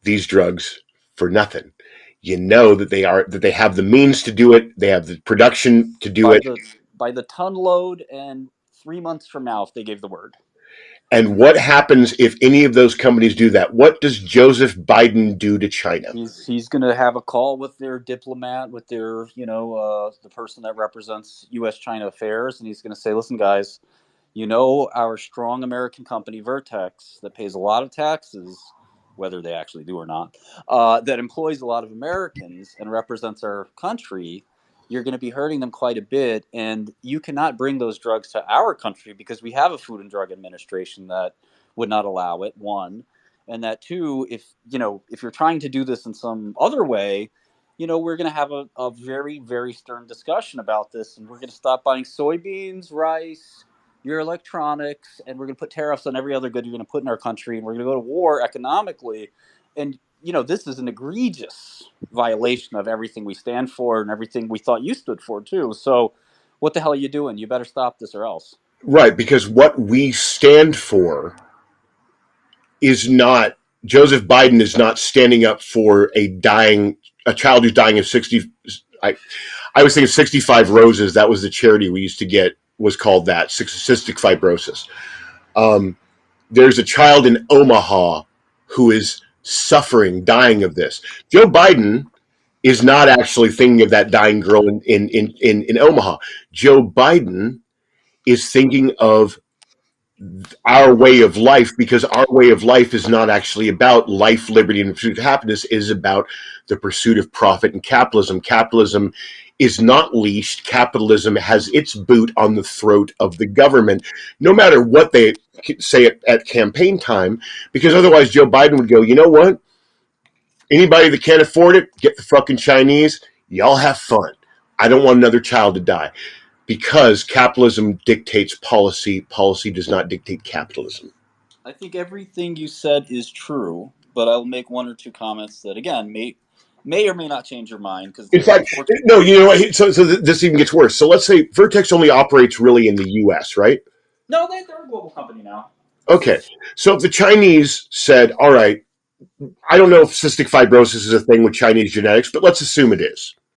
these drugs for nothing. You know that they have the means to do it. They have the production to do By it. the ton load, and 3 months from now, if they gave the word. And what happens if any of those companies do that? What does Joseph Biden do to China? He's going to have a call with their diplomat, with their the person that represents U.S. China affairs, and he's going to say, "Listen, guys, our strong American company Vertex that pays a lot of taxes, whether they actually do or not, that employs a lot of Americans and represents our country. You're going to be hurting them quite a bit, and you cannot bring those drugs to our country because we have a Food and Drug Administration that would not allow it. One, and that two, if you're trying to do this in some other way, we're going to have a very, very stern discussion about this, and we're going to stop buying soybeans, rice, your electronics, and we're going to put tariffs on every other good you're going to put in our country, and we're going to go to war economically." And this is an egregious violation of everything we stand for and everything we thought you stood for too. So what the hell are you doing? You better stop this or else. Right, because what we stand for is not Joseph Biden is not standing up for a child who's dying of 60. I was thinking 65 Roses. That was the charity we used to get, was called that, cystic fibrosis. There's a child in Omaha who is suffering, dying of this. Joe Biden is not actually thinking of that dying girl in Omaha. Joe Biden is thinking of our way of life, because our way of life is not actually about life, liberty, and the pursuit of happiness. It is about the pursuit of profit and capitalism. Capitalism is not leashed. Capitalism has its boot on the throat of the government, no matter what they say at campaign time, because otherwise Joe Biden would go, you know what? Anybody that can't afford it, get the fucking Chinese. Y'all have fun. I don't want another child to die, because capitalism dictates policy. Policy does not dictate capitalism. I think everything you said is true, but I'll make one or two comments that, again, may or may not change your mind because In fact, unfortunately. no, you know what? So this even gets worse. So let's say Vertex only operates really in the U.S., right? No, they're a global company now. Okay. So if the Chinese said, all right, I don't know if cystic fibrosis is a thing with Chinese genetics, but let's assume it is.